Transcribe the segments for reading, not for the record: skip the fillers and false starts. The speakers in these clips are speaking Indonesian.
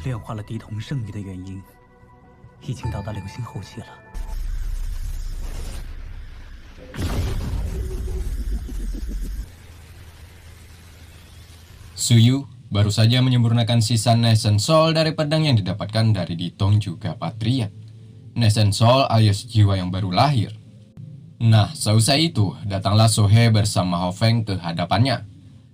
炼化了敌童剩余的原因，已经到达流星后期了。Suyu baru saja menyempurnakan sisa Nesen Soul dari pedang yang didapatkan dari Ditong juga Patriarch. Nesen Soul alias jiwa yang baru lahir. Nah, seusai itu, datanglah Sohe bersama Hofeng ke hadapannya.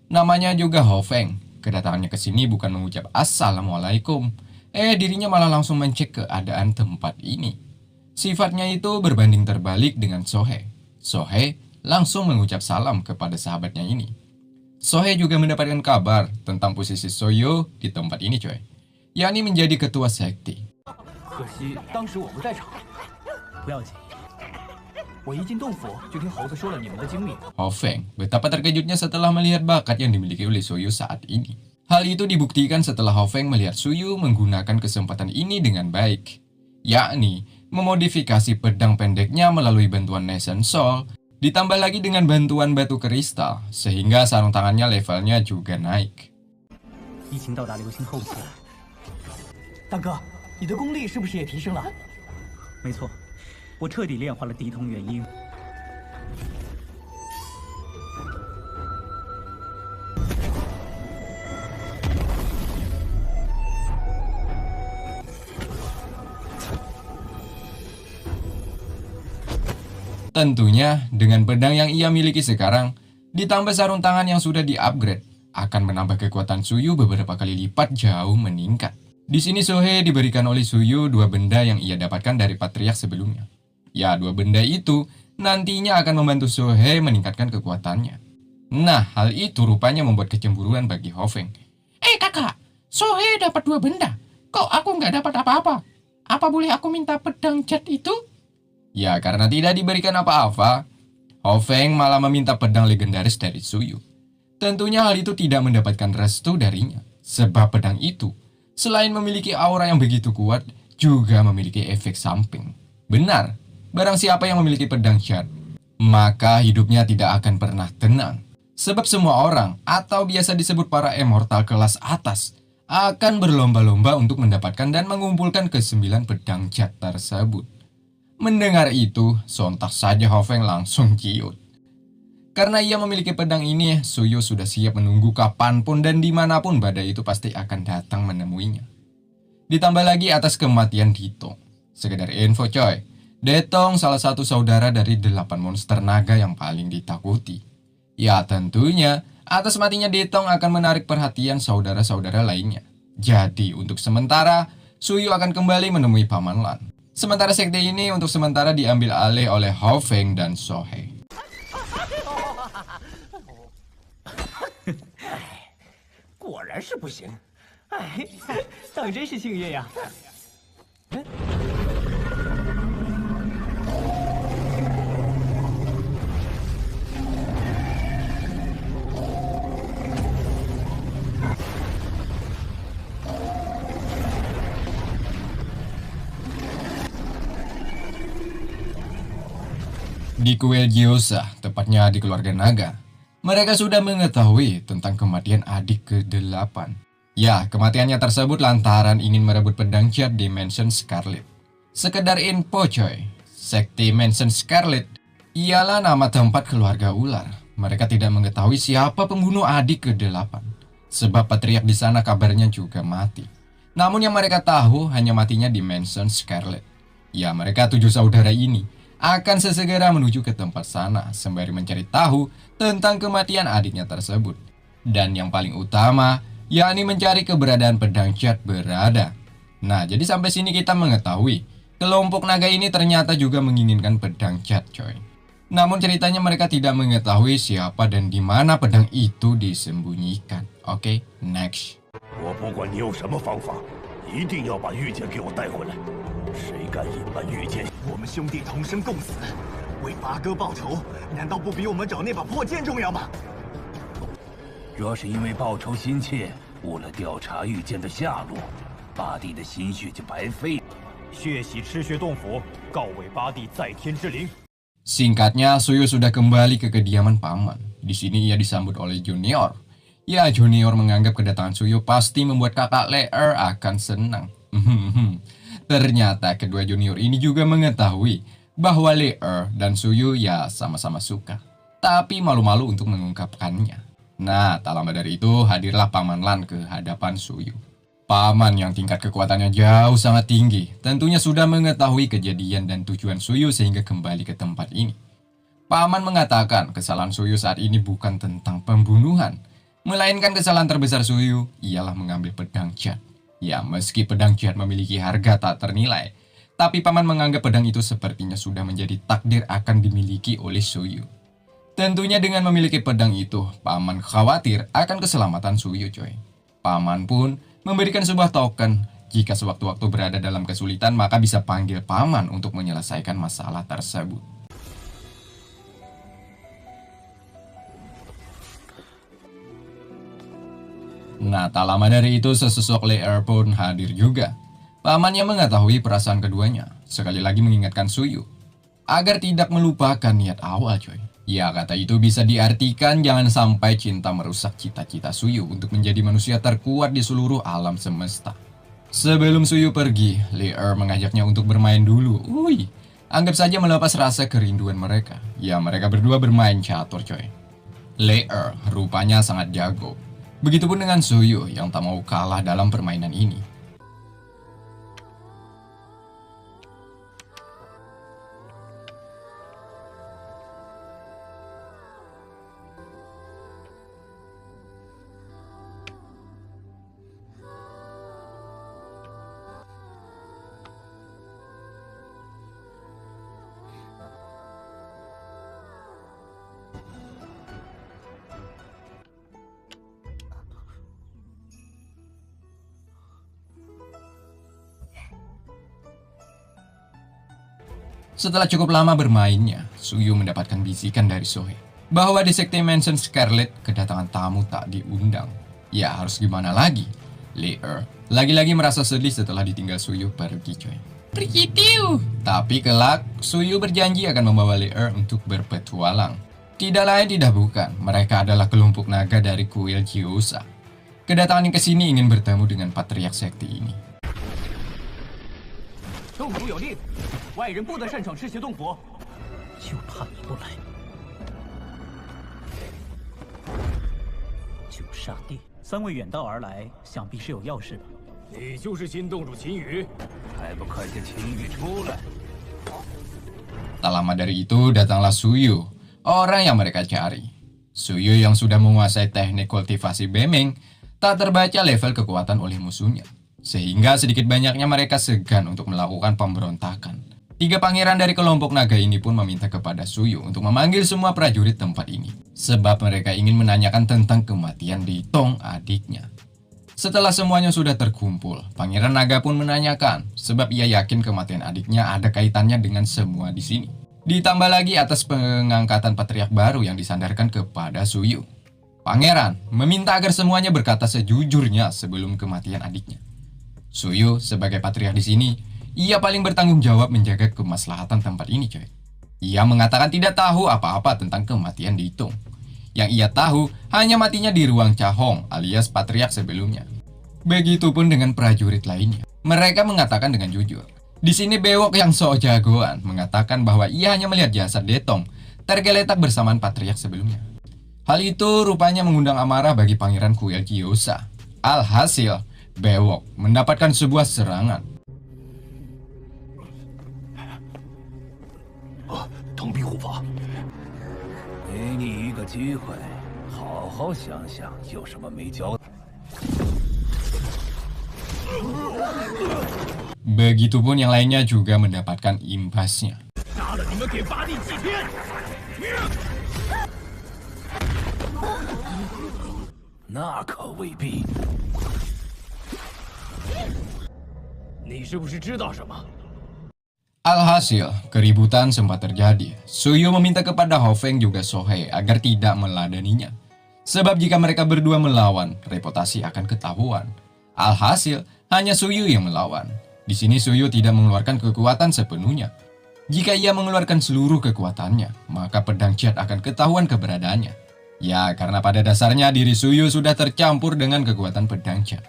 Namanya juga Hofeng. Kedatangannya ke sini bukan mengucap Assalamualaikum. Dirinya malah langsung mencek keadaan tempat ini. Sifatnya itu berbanding terbalik dengan Sohe. Sohe langsung mengucap salam kepada sahabatnya ini. Sohe juga mendapatkan kabar tentang posisi Soyo di tempat ini coy, yakni menjadi ketua sekte. Hofeng betapa terkejutnya setelah melihat bakat yang dimiliki oleh Soyo saat ini. Hal itu dibuktikan setelah Hofeng melihat Suyu menggunakan kesempatan ini dengan baik, yakni memodifikasi pedang pendeknya melalui bantuan Nesen Soul, ditambah lagi dengan bantuan batu kristal, sehingga sarung tangannya levelnya juga naik. 已经到达流星后期了。大哥，你的功力是不是也提升了？没错，我彻底炼化了敌童元婴。Tentunya, dengan pedang yang ia miliki sekarang, ditambah sarung tangan yang sudah di-upgrade, akan menambah kekuatan Suyu beberapa kali lipat jauh meningkat. Di sini Sohe diberikan oleh Suyu dua benda yang ia dapatkan dari Patriarch sebelumnya. Ya, dua benda itu nantinya akan membantu Sohe meningkatkan kekuatannya. Nah, hal itu rupanya membuat kecemburuan bagi Hofeng. Kakak, Sohe dapat dua benda. Kok aku nggak dapat apa-apa? Apa boleh aku minta pedang cat itu? Ya, karena tidak diberikan apa-apa, Hofeng malah meminta pedang legendaris dari Suyu. Tentunya hal itu tidak mendapatkan restu darinya, sebab pedang itu, selain memiliki aura yang begitu kuat, juga memiliki efek samping. Benar, barang siapa yang memiliki pedang cat, maka hidupnya tidak akan pernah tenang. Sebab semua orang, atau biasa disebut para immortal kelas atas, akan berlomba-lomba untuk mendapatkan dan mengumpulkan ke-9 pedang cat tersebut. Mendengar itu, sontak saja Hofeng langsung ciut. Karena ia memiliki pedang ini, Suyu sudah siap menunggu kapanpun dan dimanapun badai itu pasti akan datang menemuinya. Ditambah lagi atas kematian Ditong. Sekedar info coy, Ditong salah satu saudara dari 8 monster naga yang paling ditakuti. Ya tentunya, atas matinya Ditong akan menarik perhatian saudara-saudara lainnya. Jadi untuk sementara, Suyu akan kembali menemui Paman Lan. Sementara sekte ini untuk sementara diambil alih oleh Hofeng dan Sohe. 果然是不行，当真是幸运呀！ Di kuil Gyoza, tepatnya di keluarga naga, mereka sudah mengetahui tentang kematian adik ke-8. Ya, kematiannya tersebut lantaran ingin merebut pedang cat di Mansion Scarlet. Sekedar info coy, sekte Mansion Scarlet ialah nama tempat keluarga ular. Mereka tidak mengetahui siapa pembunuh adik ke-8, sebab Patriarch di sana kabarnya juga mati. Namun yang mereka tahu hanya matinya di Mansion Scarlet. Ya, mereka 7 saudara ini akan sesegera menuju ke tempat sana sembari mencari tahu tentang kematian adiknya tersebut. Dan yang paling utama, yakni mencari keberadaan pedang cat berada. Nah, jadi sampai sini kita mengetahui kelompok naga ini ternyata juga menginginkan pedang cat coy. Namun ceritanya mereka tidak mengetahui siapa dan di mana pedang itu disembunyikan. Oke, next. 我不管你用什么方法，一定要把玉剑给我带回来。谁敢隐瞒玉剑？我们兄弟同生共死，为八哥报仇，难道不比我们找那把破剑重要吗？若是因为报仇心切，误了调查玉剑的下落，八弟的心血就白费了。血洗赤血洞府，告慰八弟在天之灵。 Singkatnya, Suyu sudah kembali ke kediaman paman. Di sini ia disambut oleh Junior, Ya, junior menganggap kedatangan Suyu pasti membuat kakak Le akan senang. Ternyata kedua junior ini juga mengetahui bahwa Le dan Suyu ya sama-sama suka. Tapi malu-malu untuk mengungkapkannya. Nah, tak lama dari itu hadirlah Paman Lan ke hadapan Suyu. Paman yang tingkat kekuatannya jauh sangat tinggi tentunya sudah mengetahui kejadian dan tujuan Suyu sehingga kembali ke tempat ini. Paman mengatakan kesalahan Suyu saat ini bukan tentang pembunuhan, melainkan kesalahan terbesar Suyu ialah mengambil pedang Jad. Ya, meski pedang Jad memiliki harga tak ternilai, tapi Paman menganggap pedang itu sepertinya sudah menjadi takdir akan dimiliki oleh Suyu. Tentunya dengan memiliki pedang itu, Paman khawatir akan keselamatan Suyu, coy. Paman pun memberikan sebuah token. Jika sewaktu-waktu berada dalam kesulitan, maka bisa panggil Paman untuk menyelesaikan masalah tersebut. Nah, tak lama dari itu sesosok Le pun hadir juga. Paman yang mengetahui perasaan keduanya, sekali lagi mengingatkan Suyu agar tidak melupakan niat awal, coy. Ya, kata itu bisa diartikan jangan sampai cinta merusak cita-cita Suyu untuk menjadi manusia terkuat di seluruh alam semesta. Sebelum Suyu pergi, Le mengajaknya untuk bermain dulu. Anggap saja melepas rasa kerinduan mereka. Ya, mereka berdua bermain catur, coy. Le rupanya sangat jago. Begitupun dengan Suyu yang tak mau kalah dalam permainan ini. Setelah cukup lama bermainnya, Suyu mendapatkan bisikan dari Sohei bahwa di Sekte Mansion Scarlet kedatangan tamu tak diundang. Ya, harus gimana lagi? Le lagi-lagi merasa sedih setelah ditinggal Suyu pergi, coy. Begitu. Tapi kelak, Suyu berjanji akan membawa Le untuk berpetualang. Tidak lain tidak bukan, mereka adalah kelompok naga dari kuil Gyoza. Kedatangan ke sini ingin bertemu dengan patriark sekte ini. 洞府有令，外人不得擅闯赤邪洞府。就怕你不来。九煞殿，3位远道而来，想必是有要事吧？你就是新洞主秦羽，还不快些秦羽出来！ Tak lama dari itu datanglah Suyu, orang yang mereka cari. Suyu yang sudah menguasai teknik kultivasi bemeng tak terbaca level kekuatan oleh musuhnya. Sehingga sedikit banyaknya mereka segan untuk melakukan pemberontakan. 3 pangeran dari kelompok naga ini pun meminta kepada Suyu untuk memanggil semua prajurit tempat ini. Sebab mereka ingin menanyakan tentang kematian Ditong adiknya. Setelah semuanya sudah terkumpul, Pangeran Naga pun menanyakan sebab ia yakin kematian adiknya ada kaitannya dengan semua di sini. Ditambah lagi atas pengangkatan patriark baru yang disandarkan kepada Suyu. Pangeran meminta agar semuanya berkata sejujurnya sebelum kematian adiknya. Suyu sebagai patriark di sini, ia paling bertanggung jawab menjaga kemaslahatan tempat ini, coy. Ia mengatakan tidak tahu apa-apa tentang kematian Ditong. Yang ia tahu hanya matinya di ruang Cahong alias patriark sebelumnya. Begitupun dengan prajurit lainnya. Mereka mengatakan dengan jujur. Di sini Bewok yang sok jagoan mengatakan bahwa ia hanya melihat jasad Detong tergeletak bersamaan patriark sebelumnya. Hal itu rupanya mengundang amarah bagi pangeran kuil Gyoza. Alhasil, Bewok mendapatkan sebuah serangan. 螳臂护法，给你一个机会，好好想想有什么没交代。 Begitupun yang lainnya juga mendapatkan imbasnya. 杀了你们给八地祭天！那可未必。你是不是知道什么？ Alhasil, keributan sempat terjadi. Suyu meminta kepada Hofeng juga Sohei agar tidak meladeninya. Sebab jika mereka berdua melawan, reputasi akan ketahuan. Alhasil, hanya Suyu yang melawan. Di sini Suyu tidak mengeluarkan kekuatan sepenuhnya. Jika ia mengeluarkan seluruh kekuatannya, maka pedang Jad akan ketahuan keberadaannya. Ya, karena pada dasarnya diri Suyu sudah tercampur dengan kekuatan pedang Jia.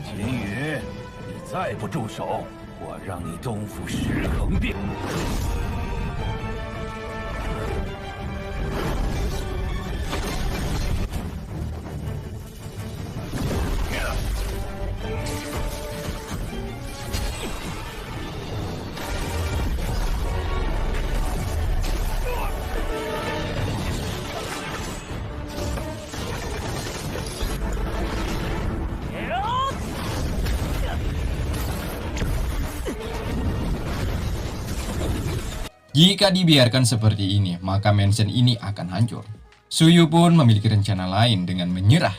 秦羽，你再不住手，我让你东府石恒变。 Jika dibiarkan seperti ini, maka mansion ini akan hancur. Suyu pun memiliki rencana lain dengan menyerah.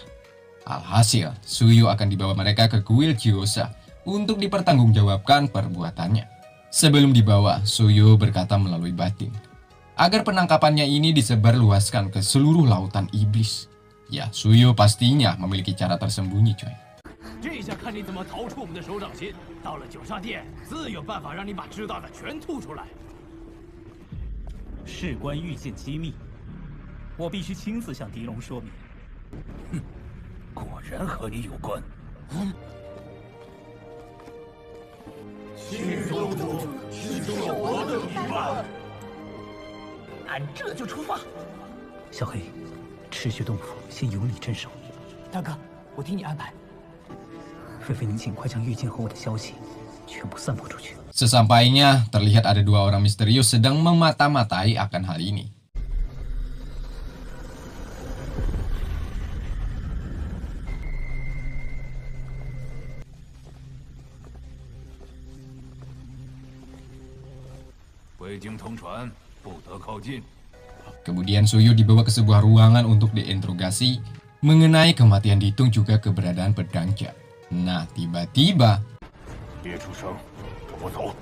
Alhasil, Suyu akan dibawa mereka ke kuil Gyoza untuk dipertanggungjawabkan perbuatannya. Sebelum dibawa, Suyu berkata melalui batin, agar penangkapannya ini disebarluaskan ke seluruh lautan iblis. Ya, Suyu pastinya memiliki cara tersembunyi, coy. 这下看你怎么逃出我们的手掌心！到了九煞殿，自有办法让你把知道的全吐出来。 事关御剑机密，我必须亲自向狄龙说明。果然和你有关。新宗主，是我的一半。俺这就出发。小黑，赤血洞府先由你镇守。大哥，我听你安排。菲菲，您尽快将御剑和我的消息全部散播出去。 Sesampainya, terlihat ada dua orang misterius sedang memata-matai akan hal ini. Kemudian Suyu dibawa ke sebuah ruangan untuk diinterogasi mengenai kematian Ditung juga keberadaan pedang Jia. Nah, tiba-tiba 别出声，跟我走。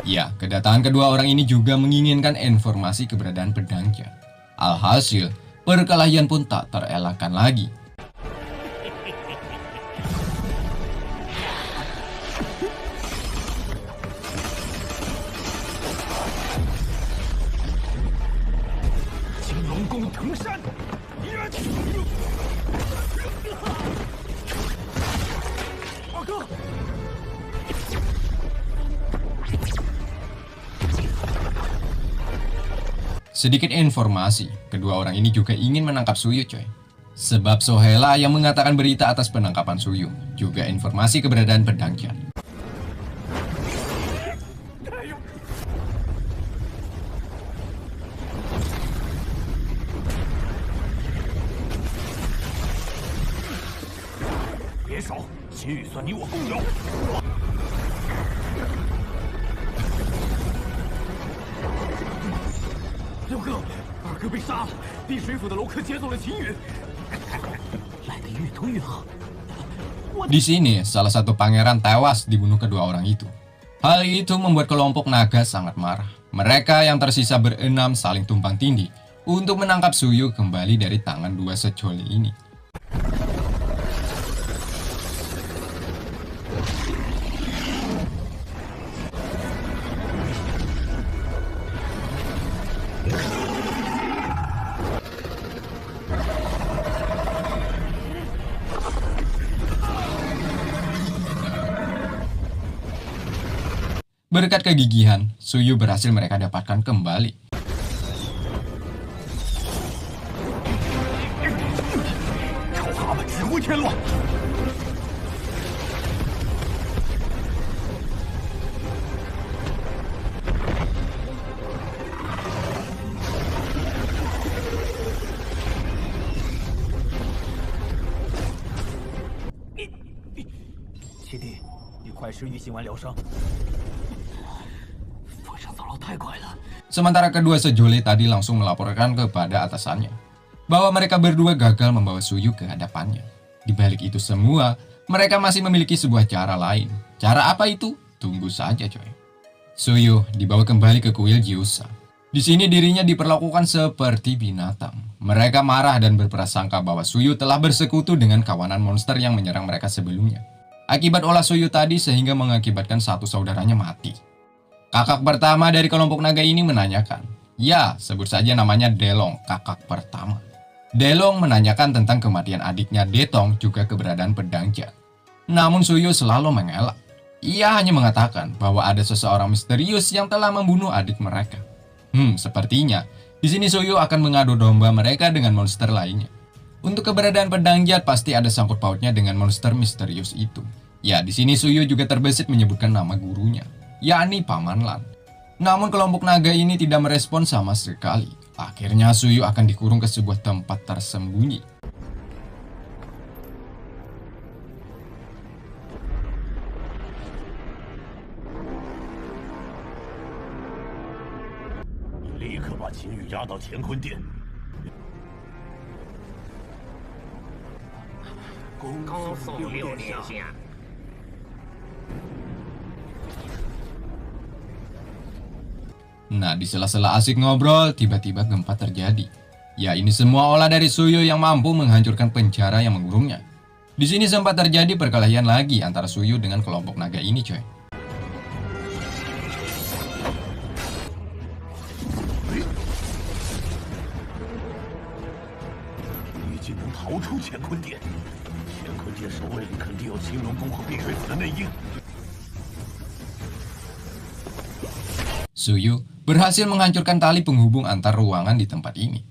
Ya, kedatangan kedua orang ini juga menginginkan informasi keberadaan pedang Jia. Alhasil, perkelahian pun tak terelakkan lagi. Sedikit informasi, kedua orang ini juga ingin menangkap Suyu, coy. Sebab Sohela yang mengatakan berita atas penangkapan Suyu, juga informasi keberadaan pedang Jia. Di sini, salah satu pangeran tewas dibunuh kedua orang itu. Hal itu membuat kelompok naga sangat marah. Mereka yang tersisa berenam saling tumpang tindih untuk menangkap Suyu kembali dari tangan dua sejoli ini. Berkat kegigihan, Suyu berhasil mereka dapatkan kembali. Sementara kedua sejoli tadi langsung melaporkan kepada atasannya bahwa mereka berdua gagal membawa Suyu ke hadapannya. Di balik itu semua, mereka masih memiliki sebuah cara lain. Cara apa itu? Tunggu saja, coy. Suyu dibawa kembali ke kuil Gyoza. Di sini dirinya diperlakukan seperti binatang. Mereka marah dan berprasangka bahwa Suyu telah bersekutu dengan kawanan monster yang menyerang mereka sebelumnya. Akibat olah Suyu tadi sehingga mengakibatkan satu saudaranya mati. Kakak pertama dari kelompok naga ini menanyakan. Ya, sebut saja namanya Delong, kakak pertama. Delong menanyakan tentang kematian adiknya Detong juga keberadaan pedang Jia. Namun Suyu selalu mengelak. Ia hanya mengatakan bahwa ada seseorang misterius yang telah membunuh adik mereka. Sepertinya di sini Suyu akan mengadu domba mereka dengan monster lainnya. Untuk keberadaan pedang Jia pasti ada sangkut pautnya dengan monster misterius itu. Ya, di sini Suyu juga terbesit menyebutkan nama gurunya, yakni Paman Lan. Namun kelompok naga ini tidak merespon sama sekali. Akhirnya Suyu akan dikurung ke sebuah tempat tersembunyi.押到乾坤殿。恭送六殿下。Nah, di sela-sela asik ngobrol, tiba-tiba gempa terjadi. Ya, ini semua olah dari Suyu yang mampu menghancurkan penjara yang mengurungnya. Di sini sempat terjadi perkelahian lagi antara Suyu dengan kelompok naga ini, coy. Suyu berhasil menghancurkan tali penghubung antar ruangan di tempat ini.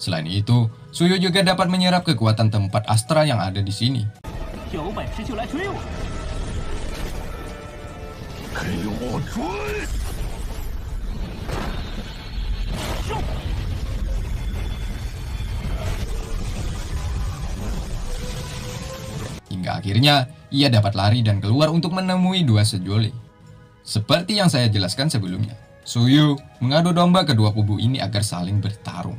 Selain itu, Suyu juga dapat menyerap kekuatan tempat astra yang ada di sini. Hingga akhirnya, ia dapat lari dan keluar untuk menemui dua sejoli. Seperti yang saya jelaskan sebelumnya, Suyu mengadu domba kedua kubu ini agar saling bertarung.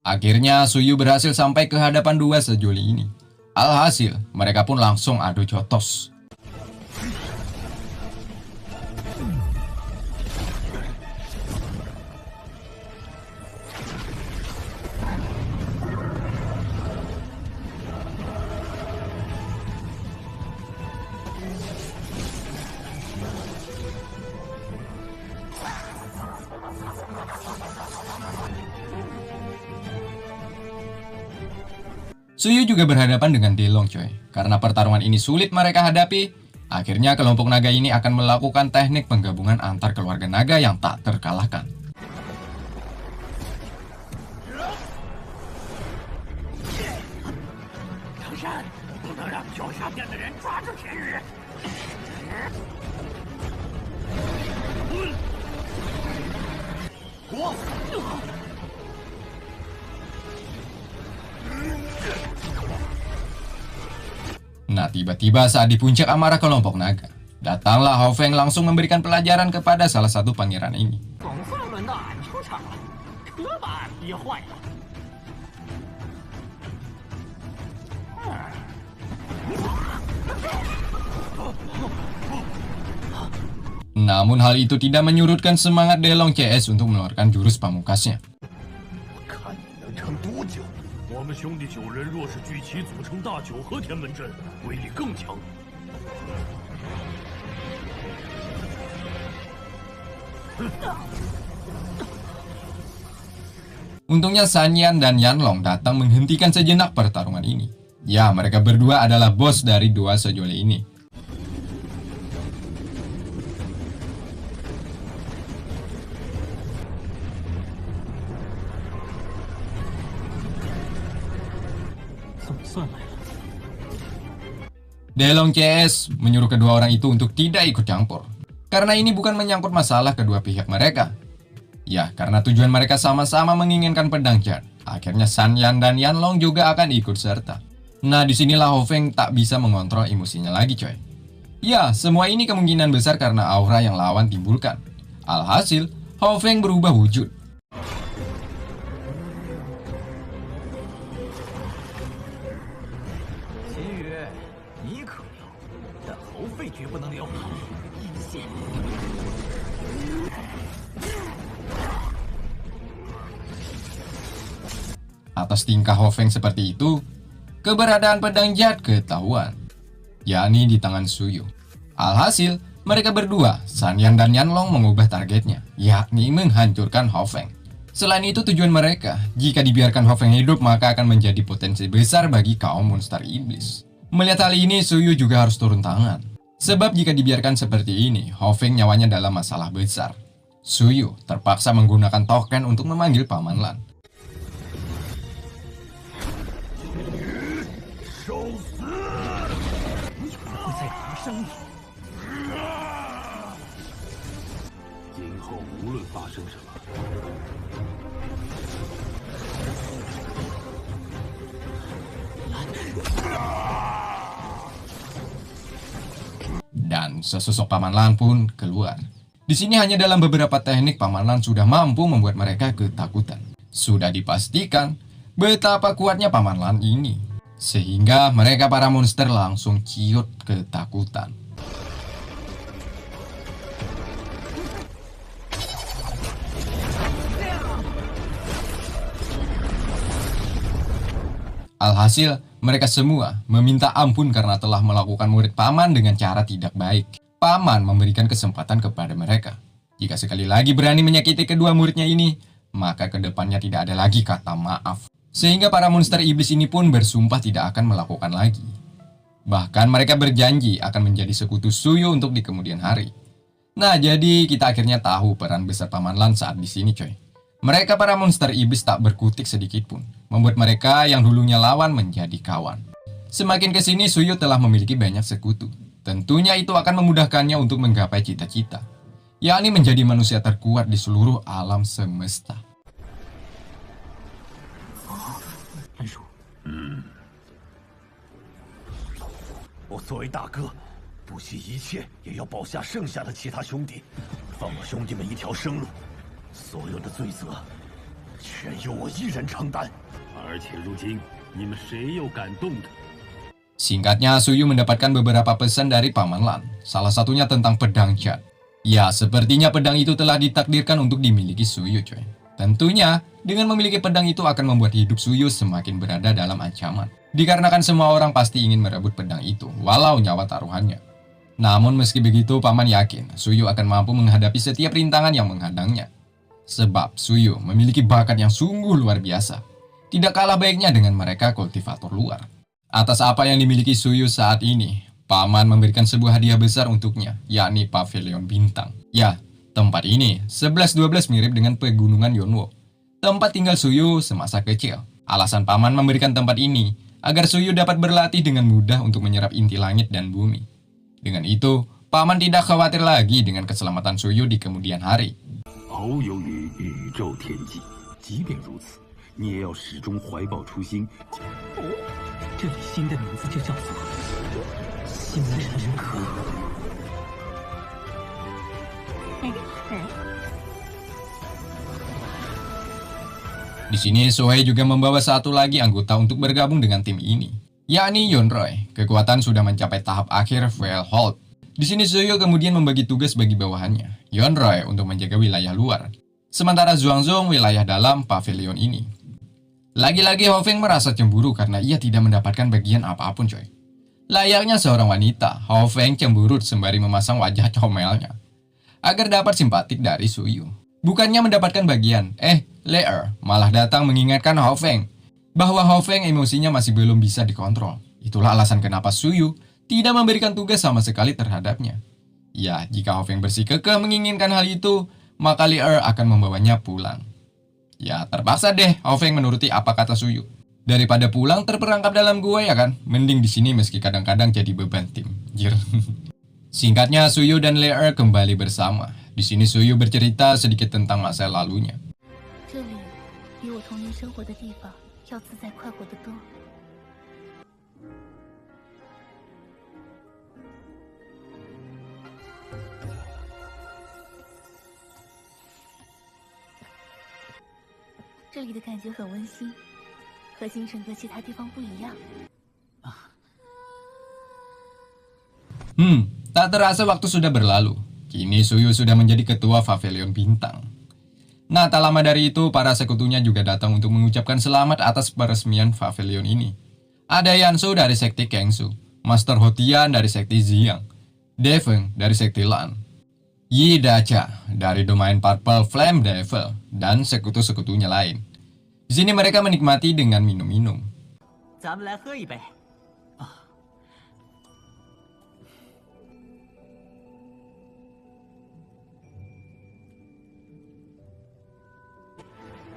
Akhirnya Suyu berhasil sampai ke hadapan dua sejoli ini. Alhasil, mereka pun langsung adu jotos. Suyu juga berhadapan dengan Delong, coy. Karena pertarungan ini sulit mereka hadapi, akhirnya kelompok naga ini akan melakukan teknik penggabungan antar keluarga naga yang tak terkalahkan. Nah, tiba-tiba saat di puncak amarah kelompok naga, datanglah Hao Feng langsung memberikan pelajaran kepada salah satu pangeran ini. Namun hal itu tidak menyurutkan semangat Delong CS untuk mengeluarkan jurus pamungkasnya. Untungnya San Yan dan Yanlong datang menghentikan sejenak pertarungan ini. Ya, mereka berdua adalah bos dari dua sejoli ini. Delong CS menyuruh kedua orang itu untuk tidak ikut campur. Karena ini bukan menyangkut masalah kedua pihak mereka. Ya, karena tujuan mereka sama-sama menginginkan pedang Jad. Akhirnya San Yan dan Yanlong juga akan ikut serta. Nah, disinilah Hao Feng tak bisa mengontrol emosinya lagi, coy. Ya, semua ini kemungkinan besar karena aura yang lawan timbulkan. Alhasil, Hao Feng berubah wujud. 绝不能留。一线。Atas tingkah Hao Feng seperti itu, keberadaan pedang Jad ketahuan, yakni di tangan Suyu. Alhasil, mereka berdua, San Yan dan Yanlong mengubah targetnya, yakni menghancurkan Hao Feng. Selain itu tujuan mereka, jika dibiarkan Hao Feng hidup maka akan menjadi potensi besar bagi kaum monster iblis. Melihat hal ini, Suyu juga harus turun tangan. Sebab jika dibiarkan seperti ini, Hao Feng nyawanya dalam masalah besar. Suyu terpaksa menggunakan token untuk memanggil Paman Lan. 'Dan sesosok Paman Lan pun keluar. Di sini hanya dalam beberapa teknik Paman Lan sudah mampu membuat mereka ketakutan. Sudah dipastikan betapa kuatnya Paman Lan ini, sehingga mereka para monster langsung ciut ketakutan. Alhasil, mereka semua meminta ampun karena telah melakukan murid Paman dengan cara tidak baik. Paman memberikan kesempatan kepada mereka. Jika sekali lagi berani menyakiti kedua muridnya ini, maka kedepannya tidak ada lagi kata maaf. Sehingga para monster iblis ini pun bersumpah tidak akan melakukan lagi. Bahkan mereka berjanji akan menjadi sekutu Suyu untuk di kemudian hari. Nah, jadi kita akhirnya tahu peran besar Paman Lan saat di sini, coy. Mereka para monster iblis tak berkutik sedikit pun, membuat mereka yang dulunya lawan menjadi kawan. Semakin kesini Suyu telah memiliki banyak sekutu. Tentunya itu akan memudahkannya untuk menggapai cita-cita, yakni menjadi manusia terkuat di seluruh alam semesta. 我作为大哥，不惜一切也要保下剩下的其他兄弟，放我兄弟们一条生路。所有的罪责，全由我一人承担。而且如今你们谁又敢动他？ Singkatnya, Suyu mendapatkan beberapa pesan dari Paman Lan, salah satunya tentang pedang Jad. Ya, sepertinya pedang itu telah ditakdirkan untuk dimiliki Suyu, coy. Tentunya, dengan memiliki pedang itu akan membuat hidup Suyu semakin berada dalam ancaman. Dikarenakan semua orang pasti ingin merebut pedang itu, walau nyawa taruhannya. Namun meski begitu, Paman yakin Suyu akan mampu menghadapi setiap rintangan yang menghadangnya. Sebab Suyu memiliki bakat yang sungguh luar biasa. Tidak kalah baiknya dengan mereka kultivator luar. Atas apa yang dimiliki Suyu saat ini, Paman memberikan sebuah hadiah besar untuknya, yakni Pavilion Bintang. Ya, tempat ini 11-12 mirip dengan pegunungan Yonwo, tempat tinggal Suyu semasa kecil. Alasan Paman memberikan tempat ini agar Suyu dapat berlatih dengan mudah untuk menyerap inti langit dan bumi. Dengan itu, Paman tidak khawatir lagi dengan keselamatan Suyu di kemudian hari. 遨游于宇宙天际，即便如此，你也要始终怀抱初心。这里新的名字就叫做新的人格。Di sini Sohei juga membawa satu lagi anggota untuk bergabung dengan tim ini, yakni Yonroy. Kekuatan sudah mencapai tahap akhir Veilhold. Di sini Suyu kemudian membagi tugas bagi bawahannya, Yonroy untuk menjaga wilayah luar, sementara Xuanzong wilayah dalam pavilion ini. Lagi-lagi Hao Feng merasa cemburu karena ia tidak mendapatkan bagian apapun, coy. Layaknya seorang wanita, Hao Feng cemburut sembari memasang wajah comelnya agar dapat simpatik dari Suyu. Bukannya mendapatkan bagian, Leer malah datang mengingatkan Hao Feng bahwa Hao Feng emosinya masih belum bisa dikontrol. Itulah alasan kenapa Suyu tidak memberikan tugas sama sekali terhadapnya. Ya, jika Hao Feng bersikukuh menginginkan hal itu, maka Leer akan membawanya pulang. Ya, terpaksa deh Hao Feng menuruti apa kata Suyu. Daripada pulang terperangkap dalam gua ya kan, mending di sini meski kadang-kadang jadi beban tim. Jir. Singkatnya, Suyu dan Le'er kembali bersama. Di sini Suyu bercerita sedikit tentang masa lalunya. 这里比我童年生活的地方要自在快活得多。这里的感觉很温馨，和京城的其他地方不一样。 Tak terasa waktu sudah berlalu. Kini Suyu sudah menjadi ketua Pavilion Bintang. Nah, tak lama dari itu, para sekutunya juga datang untuk mengucapkan selamat atas peresmian Pavilion ini. Ada Yansu dari sekte Kengsu, Master Hotian dari sekte Xiang, Deveng dari sekte Lan, Yi Dacha dari domain Purple Flame Devil, dan sekutu-sekutunya lain. Di sini mereka menikmati dengan minum-minum. 咱们来喝一杯。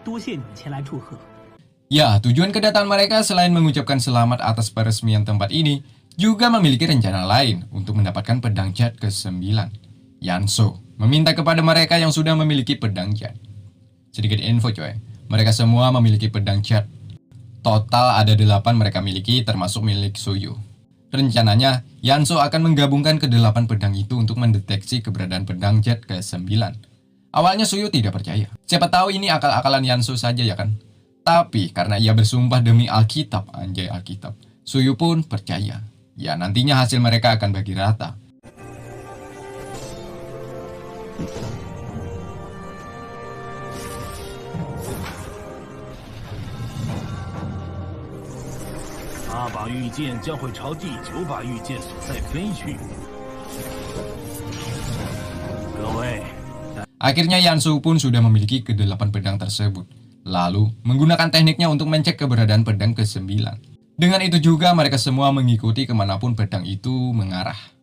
多谢你们前来祝贺。 Ya, tujuan kedatangan mereka selain mengucapkan selamat atas peresmian tempat ini, juga memiliki rencana lain untuk mendapatkan pedang cat ke-9. Yanso meminta kepada mereka yang sudah memiliki pedang cat. Sedikit info coy, mereka semua memiliki pedang cat. Total ada 8 mereka miliki termasuk milik Suyu. Rencananya, Yanso akan menggabungkan ke-8 pedang itu untuk mendeteksi keberadaan pedang cat ke-9. Awalnya Suyu tidak percaya. Siapa tahu ini akal-akalan Yansu saja ya kan? Tapi karena ia bersumpah demi Alkitab, anjay Alkitab, Suyu pun percaya. Ya nantinya hasil mereka akan bagi rata.8把御剑将会朝第9把御剑所在飞去。各位。 Akhirnya Yansu pun sudah memiliki ke-8 pedang tersebut. Lalu, menggunakan tekniknya untuk mencek keberadaan pedang ke-9. Dengan itu juga mereka semua mengikuti kemanapun pedang itu mengarah.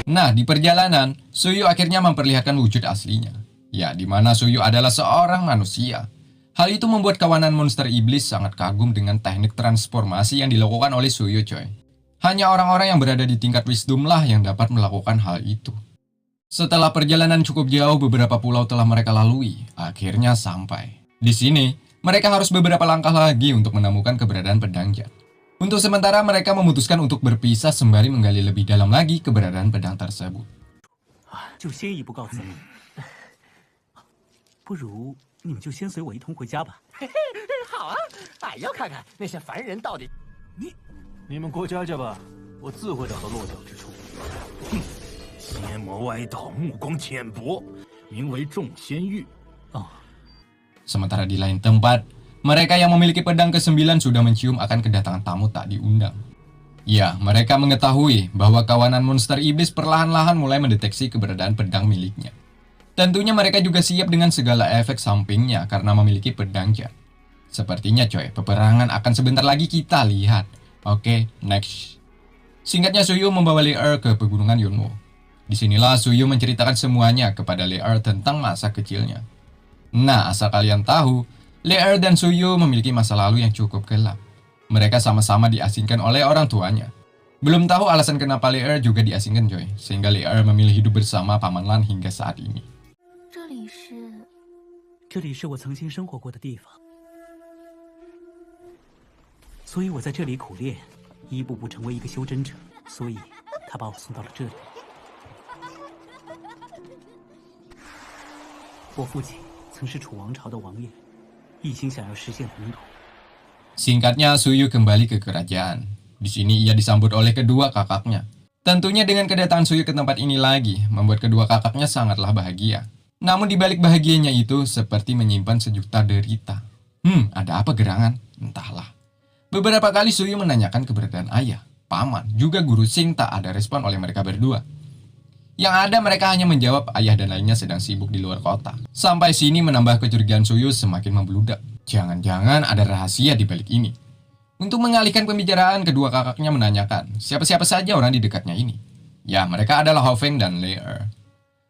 Nah, di perjalanan, Suyu akhirnya memperlihatkan wujud aslinya. Ya, di mana Suyu adalah seorang manusia. Hal itu membuat kawanan monster iblis sangat kagum dengan teknik transformasi yang dilakukan oleh Suyu coy. Hanya orang-orang yang berada di tingkat wisdom lah yang dapat melakukan hal itu. Setelah perjalanan cukup jauh, beberapa pulau telah mereka lalui. Akhirnya sampai. Di sini, mereka harus beberapa langkah lagi untuk menemukan keberadaan pedang cat. Untuk sementara mereka memutuskan untuk berpisah sembari menggali lebih dalam lagi keberadaan pedang tersebut. 就先一步告辞。不如你们就先随我一同回家吧。好啊，俺要看看那些凡人到底。你们过家家吧，我自会找到落脚之处。哼，邪魔歪道，目光浅薄，名为众仙域。哦。 Sementara di lain tempat, mereka yang memiliki pedang ke-9 sudah mencium akan kedatangan tamu tak diundang. Ya, mereka mengetahui bahwa kawanan monster iblis perlahan-lahan mulai mendeteksi keberadaan pedang miliknya. Tentunya mereka juga siap dengan segala efek sampingnya karena memiliki pedang cat. Sepertinya coy, peperangan akan sebentar lagi kita lihat. Oke, next. Singkatnya Suyu membawa Le'er ke pegunungan Yunwo. Disinilah Suyu menceritakan semuanya kepada Le'er tentang masa kecilnya. Nah, asal kalian tahu, Le'er dan Suyu memiliki masa lalu yang cukup gelap. Mereka sama-sama diasingkan oleh orang tuanya. Belum tahu alasan kenapa Le'er juga diasingkan coy, sehingga Le'er memilih hidup bersama Paman Lan hingga saat ini. 这里是我曾经生活过的地方，所以我在这里苦练，一步步成为一个修真者。所以，他把我送到了这里。我父亲曾是楚王朝的王爷，一心想要实现宏图。 Singkatnya, Suyu kembali ke kerajaan. Di sini ia disambut oleh kedua kakaknya. Tentunya dengan kedatangan Suyu ke tempat ini lagi, membuat kedua kakaknya sangatlah bahagia. Namun di balik bahagianya itu seperti menyimpan sejuta derita. Ada apa gerangan? Entahlah. Beberapa kali Suyu menanyakan keberadaan ayah, paman, juga guru Sing tak ada respon oleh mereka berdua. Yang ada mereka hanya menjawab ayah dan lainnya sedang sibuk di luar kota. Sampai sini menambah kecurigaan Suyu semakin membludak. Jangan-jangan ada rahasia di balik ini. Untuk mengalihkan pembicaraan, kedua kakaknya menanyakan siapa-siapa saja orang di dekatnya ini. Ya, mereka adalah Hao Feng dan Lei Er.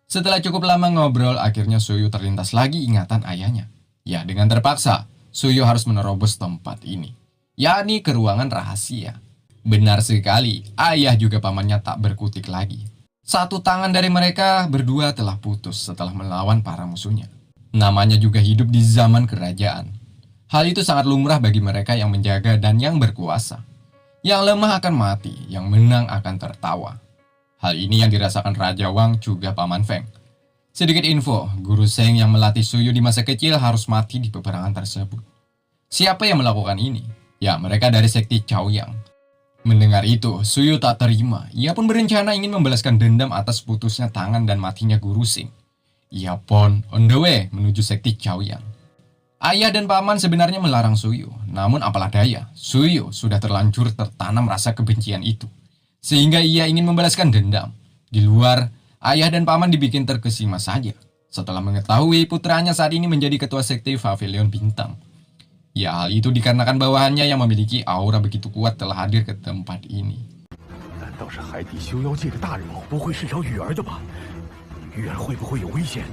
Setelah cukup lama ngobrol, akhirnya Suyu terlintas lagi ingatan ayahnya. Ya, dengan terpaksa, Suyu harus menerobos tempat ini, yakni ke ruangan rahasia. Benar sekali, ayah juga pamannya tak berkutik lagi. Satu tangan dari mereka berdua telah putus setelah melawan para musuhnya. Namanya juga hidup di zaman kerajaan. Hal itu sangat lumrah bagi mereka yang menjaga dan yang berkuasa. Yang lemah akan mati, yang menang akan tertawa. Hal ini yang dirasakan Raja Wang juga Paman Feng. Sedikit info, guru Seng yang melatih Suyu di masa kecil harus mati di peperangan tersebut. Siapa yang melakukan ini? Ya, mereka dari sekti Chaoyang. Mendengar itu, Suyu tak terima. Ia pun berencana ingin membalaskan dendam atas putusnya tangan dan matinya guru Sing. Ia pun on the way menuju sekti Chaoyang. Ayah dan paman sebenarnya melarang Suyu, namun apalah daya, Suyu sudah terlanjur tertanam rasa kebencian itu. Sehingga ia ingin membalaskan dendam. Di luar, ayah dan paman dibikin terkesima saja setelah mengetahui putranya saat ini menjadi ketua sekte Pavilion Bintang. Ya, hal itu dikarenakan bawahannya yang memiliki aura begitu kuat telah hadir ke tempat ini. 难道是海底修妖界的大人物？不会是找雨儿的吧？雨儿会不会有危险？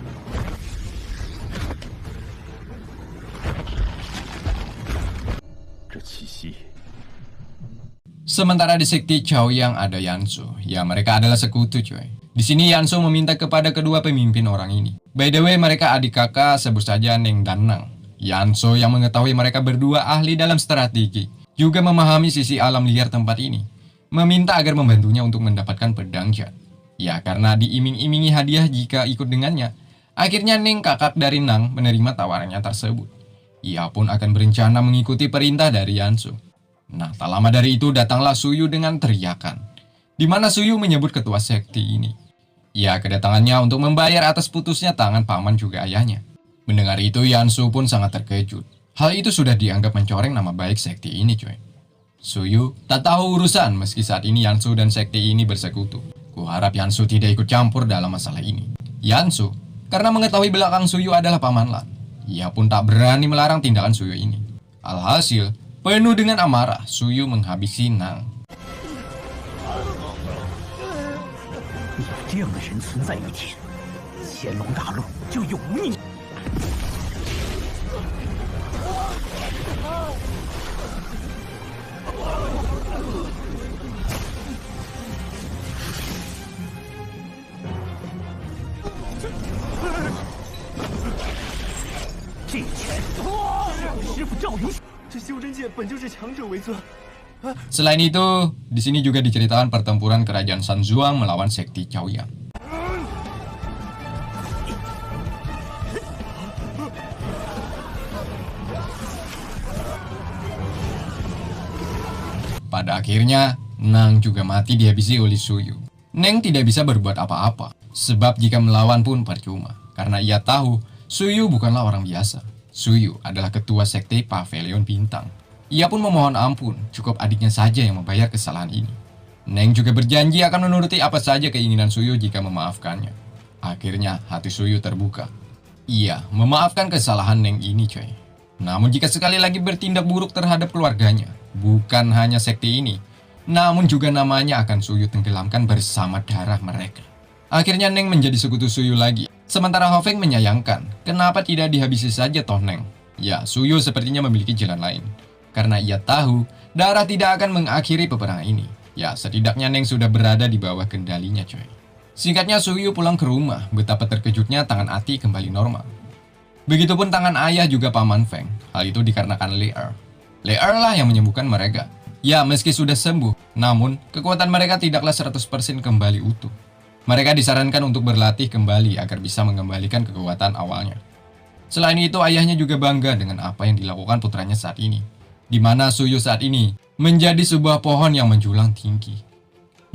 这气息。 Sementara di sekti Chaoyang ada Yansu. Ya, mereka adalah sekutu, coy. Di sini Yansu meminta kepada kedua pemimpin orang ini. By the way, mereka adik kakak, sebut saja Neng dan Nang. Yansu yang mengetahui mereka berdua ahli dalam strategi, juga memahami sisi alam liar tempat ini, meminta agar membantunya untuk mendapatkan pedang Jad. Ya, karena diiming-imingi hadiah jika ikut dengannya, akhirnya Neng kakak dari Nang menerima tawarannya tersebut. Ia pun akan berencana mengikuti perintah dari Yansu. Nah, tak lama dari itu datanglah Suyu dengan teriakan, di mana Suyu menyebut ketua sekti ini. Ya, kedatangannya untuk membayar atas putusnya tangan paman juga ayahnya. Mendengar itu, Yansu pun sangat terkejut. Hal itu sudah dianggap mencoreng nama baik sekte ini, coy. Suyu tak tahu urusan meski saat ini Yansu dan sekte ini bersekutu. Kuharap Yansu tidak ikut campur dalam masalah ini. Yansu, karena mengetahui belakang Suyu adalah Paman Lan, ia pun tak berani melarang tindakan Suyu ini. Alhasil, penuh dengan amarah, Suyu menghabisi Nang. 有这样的人存在一天，乾隆大陆就有你。 这一拳，师傅赵云，这修真界本就是强者为尊。 Selain itu, di sini juga diceritakan pertempuran kerajaan Sanzhuang melawan sekti Chaoyang. Pada akhirnya, Nang juga mati dihabisi oleh Suyu. Neng tidak bisa berbuat apa-apa, sebab jika melawan pun percuma, karena ia tahu Suyu bukanlah orang biasa. Suyu adalah ketua sekte Pavilion Bintang. Ia pun memohon ampun, cukup adiknya saja yang membayar kesalahan ini. Neng juga berjanji akan menuruti apa saja keinginan Suyu jika memaafkannya. Akhirnya hati Suyu terbuka. Ia memaafkan kesalahan Neng ini, coy. Namun jika sekali lagi bertindak buruk terhadap keluarganya, bukan hanya sekte ini, namun juga namanya akan Suyu tenggelamkan bersama darah mereka. Akhirnya Neng menjadi sekutu Suyu lagi. Sementara Hao Feng menyayangkan, kenapa tidak dihabisi saja toh Neng? Ya, Suyu sepertinya memiliki jalan lain. Karena ia tahu darah tidak akan mengakhiri peperangan ini. Ya, setidaknya Neng sudah berada di bawah kendalinya, coy. Singkatnya, Suyu pulang ke rumah. Betapa terkejutnya tangan Ati kembali normal. Begitupun tangan ayah juga Paman Feng. Hal itu dikarenakan Lei Er. Lei Er lah yang menyembuhkan mereka. Ya, meski sudah sembuh, namun kekuatan mereka tidaklah 100% kembali utuh. Mereka disarankan untuk berlatih kembali agar bisa mengembalikan kekuatan awalnya. Selain itu, ayahnya juga bangga dengan apa yang dilakukan putranya saat ini, di mana Suyu saat ini menjadi sebuah pohon yang menjulang tinggi.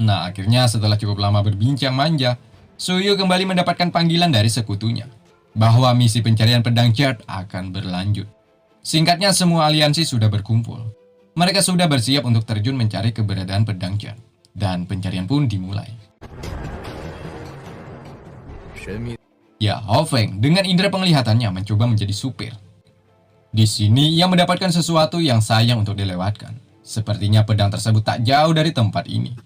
Nah, akhirnya setelah cukup lama berbincang manja, Suyu kembali mendapatkan panggilan dari sekutunya, bahwa misi pencarian pedang Jad akan berlanjut. Singkatnya, semua aliansi sudah berkumpul. Mereka sudah bersiap untuk terjun mencari keberadaan pedang Jan. Dan pencarian pun dimulai. Ya, Hao Feng dengan indera penglihatannya mencoba menjadi supir. Di sini ia mendapatkan sesuatu yang sayang untuk dilewatkan. Sepertinya pedang tersebut tak jauh dari tempat ini.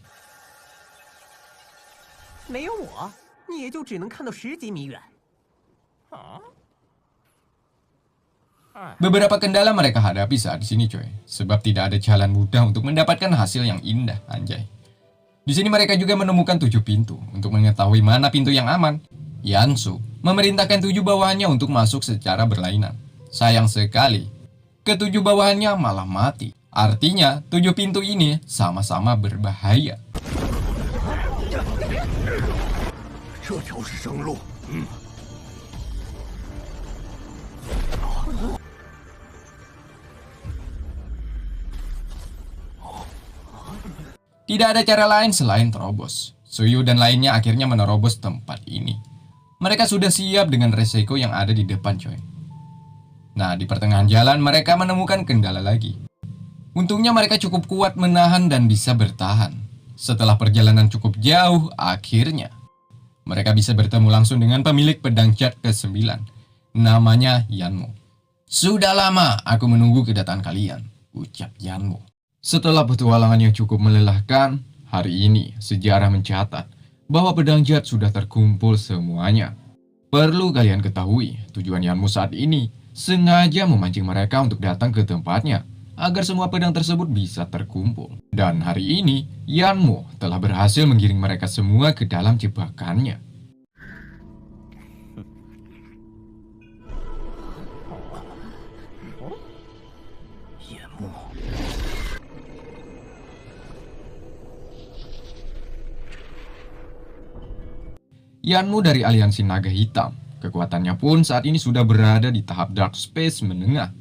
Beberapa kendala mereka hadapi saat di sini, coy. Sebab tidak ada jalan mudah untuk mendapatkan hasil yang indah, anjay. Di sini mereka juga menemukan 7 pintu untuk mengetahui mana pintu yang aman. Yansu memerintahkan 7 bawahannya untuk masuk secara berlainan. Sayang sekali, ke-7 bawahannya malah mati. Artinya 7 pintu ini sama-sama berbahaya. Tidak ada cara lain selain terobos. Suyu dan lainnya akhirnya menerobos tempat ini. Mereka sudah siap dengan resiko yang ada di depan, coy. Nah, di pertengahan jalan mereka menemukan kendala lagi. Untungnya mereka cukup kuat menahan dan bisa bertahan. Setelah perjalanan cukup jauh, akhirnya mereka bisa bertemu langsung dengan pemilik pedang cat ke-9. Namanya Yanmo. "Sudah lama aku menunggu kedatangan kalian," ucap Yanmo. Setelah petualangan yang cukup melelahkan, hari ini sejarah mencatat bahwa pedang cat sudah terkumpul semuanya. Perlu kalian ketahui, tujuan Yanmo saat ini sengaja memancing mereka untuk datang ke tempatnya agar semua pedang tersebut bisa terkumpul. Dan hari ini, Yanmo telah berhasil menggiring mereka semua ke dalam jebakannya. Yanmo dari aliansi naga hitam. Kekuatannya pun saat ini sudah berada di tahap dark space menengah.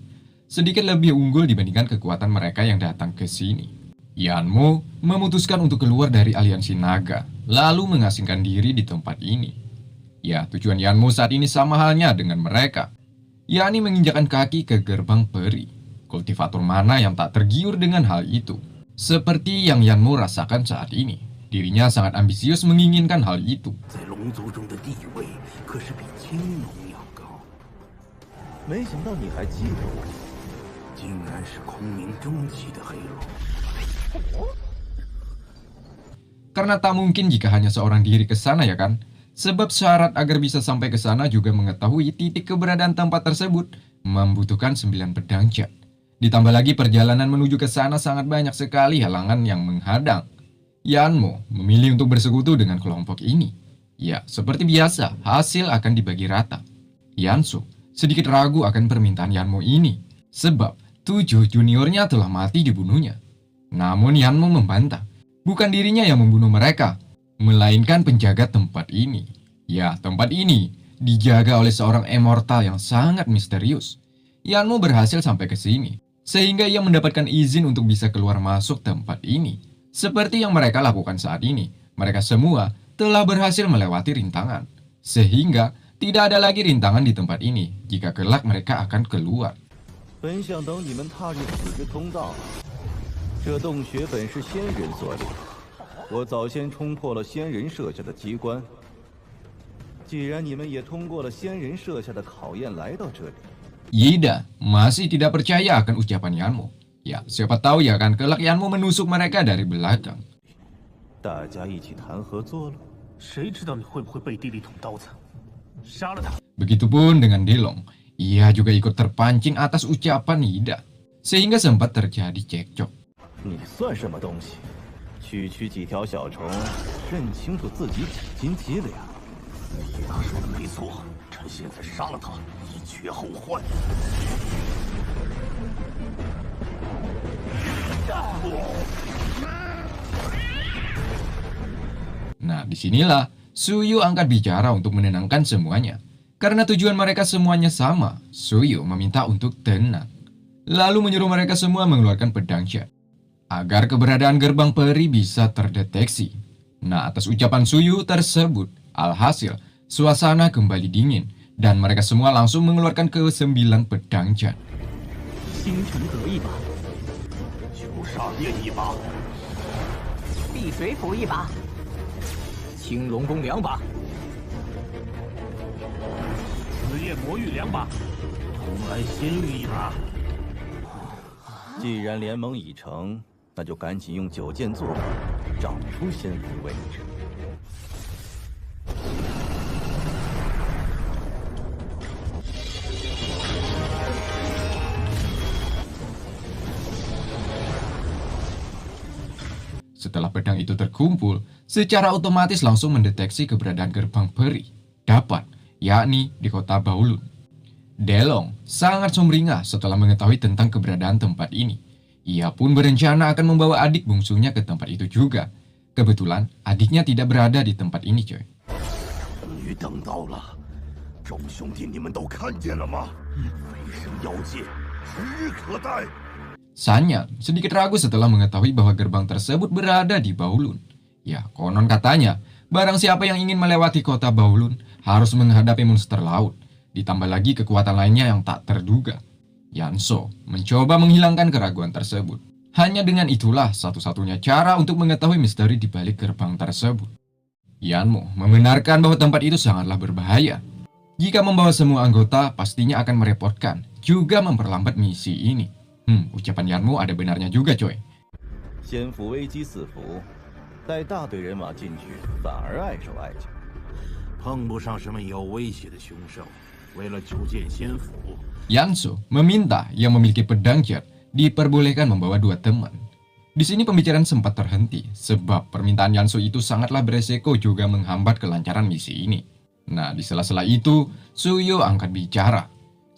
Sedikit lebih unggul dibandingkan kekuatan mereka yang datang ke sini. Yanmo memutuskan untuk keluar dari aliansi naga, lalu mengasingkan diri di tempat ini. Ya, tujuan Yanmo saat ini sama halnya dengan mereka, yakni menginjakkan kaki ke gerbang peri. Kultivator mana yang tak tergiur dengan hal itu? Seperti yang Yanmo rasakan saat ini. Dirinya sangat ambisius menginginkan hal itu. Karena tak mungkin jika hanya seorang diri ke sana, ya kan? Sebab syarat agar bisa sampai ke sana juga mengetahui titik keberadaan tempat tersebut membutuhkan 9 pedang cat. Ditambah lagi perjalanan menuju ke sana sangat banyak sekali halangan yang menghadang. Yanmo memilih untuk bersekutu dengan kelompok ini. Ya, seperti biasa, hasil akan dibagi rata. Yansu sedikit ragu akan permintaan Yanmo ini, sebab 7 juniornya telah mati dibunuhnya. Namun Yanmo membantah, bukan dirinya yang membunuh mereka, melainkan penjaga tempat ini. Ya, tempat ini dijaga oleh seorang immortal yang sangat misterius. Yanmo berhasil sampai ke sini, sehingga ia mendapatkan izin untuk bisa keluar masuk tempat ini. Seperti yang mereka lakukan saat ini, mereka semua telah berhasil melewati rintangan. Sehingga tidak ada lagi rintangan di tempat ini jika kelak mereka akan keluar. Yida masih tidak percaya akan ucapan Yanmo. Ya, siapa tahu ya kan kelak Yanmo menusuk mereka dari belakang. Begitupun dengan Delong, ia juga ikut terpancing atas ucapan Yida, sehingga sempat terjadi cekcok. Nah, disinilah Suyu angkat bicara untuk menenangkan semuanya. Karena tujuan mereka semuanya sama, Suyu meminta untuk tenang. Lalu menyuruh mereka semua mengeluarkan pedang cat, agar keberadaan gerbang peri bisa terdeteksi. Nah, atas ucapan Suyu tersebut, alhasil suasana kembali dingin, dan mereka semua langsung mengeluarkan ke-9 pedang cat. 煞电一把，避水斧一把，青龙弓2把，紫焰魔域2把，蓬莱仙域1把。既然联盟已成，那就赶紧用9件做法，找出仙符位置。Setelah pedang itu terkumpul, secara otomatis langsung mendeteksi keberadaan gerbang peri, dapat, yakni di kota Baulun. Delong sangat sumringah setelah mengetahui tentang keberadaan tempat ini. Ia pun berencana akan membawa adik bungsunya ke tempat itu juga. Kebetulan adiknya tidak berada di tempat ini, coy. 终于等到了，众兄弟，你们都看见了吗？飞升妖界，指日可待。 Sanyan sedikit ragu setelah mengetahui bahwa gerbang tersebut berada di Baulun. Ya, konon katanya, barang siapa yang ingin melewati kota Baulun harus menghadapi monster laut. Ditambah lagi kekuatan lainnya yang tak terduga. Yanso mencoba menghilangkan keraguan tersebut. Hanya dengan itulah satu-satunya cara untuk mengetahui misteri di balik gerbang tersebut. Yanmo membenarkan bahwa tempat itu sangatlah berbahaya. Jika membawa semua anggota, pastinya akan merepotkan, juga memperlambat misi ini. Ucapan Yanmo ada benarnya juga, coy. 仙符危机4伏，带大队人马进去，反而碍手碍脚。碰不上什么有威胁的凶兽，为了9件仙符。 Yanso meminta yang memiliki pedang jet diperbolehkan membawa 2 teman. Di sini pembicaraan sempat terhenti sebab permintaan Yanso itu sangatlah beresiko juga menghambat kelancaran misi ini. Nah, di sela-sela itu, Suyo angkat bicara.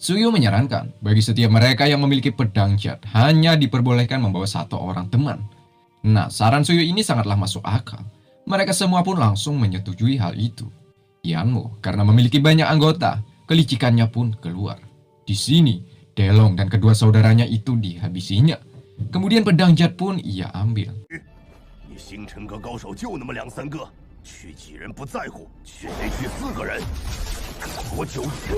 Suyo menyarankan bagi setiap mereka yang memiliki pedang jet hanya diperbolehkan membawa 1 orang teman. Nah, saran Suyo ini sangatlah masuk akal. Mereka semua pun langsung menyetujui hal itu. Yanmo karena memiliki banyak anggota, kelicikannya pun keluar. Di sini, Delong dan kedua saudaranya itu dihabisinya. Kemudian pedang jet pun ia ambil. 你星辰阁高手就那么2、3个，去几人不在乎，却得去4个人，我9件。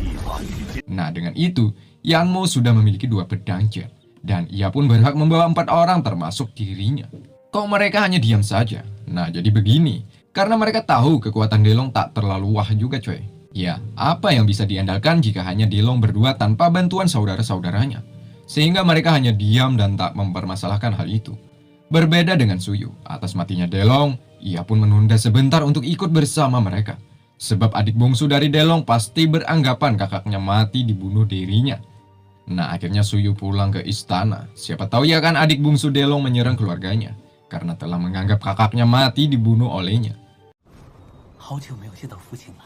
一把御剑。 Nah, dengan itu, Yanmo sudah memiliki 2 pedang jet. Dan ia pun berhak membawa 4 orang termasuk dirinya. Kok mereka hanya diam saja? Nah, jadi begini. Karena mereka tahu kekuatan Delong tak terlalu wah juga, coy. Ya, apa yang bisa diandalkan jika hanya Delong berdua tanpa bantuan saudara-saudaranya? Sehingga mereka hanya diam dan tak mempermasalahkan hal itu. Berbeda dengan Suyo, atas matinya Delong, ia pun menunda sebentar untuk ikut bersama mereka. Sebab adik bungsu dari Delong pasti beranggapan kakaknya mati dibunuh dirinya. Nah, akhirnya Suyo pulang ke istana. Siapa tahu ya kan adik bungsu Delong menyerang keluarganya karena telah menganggap kakaknya mati dibunuh olehnya. 好久没有见到父亲了。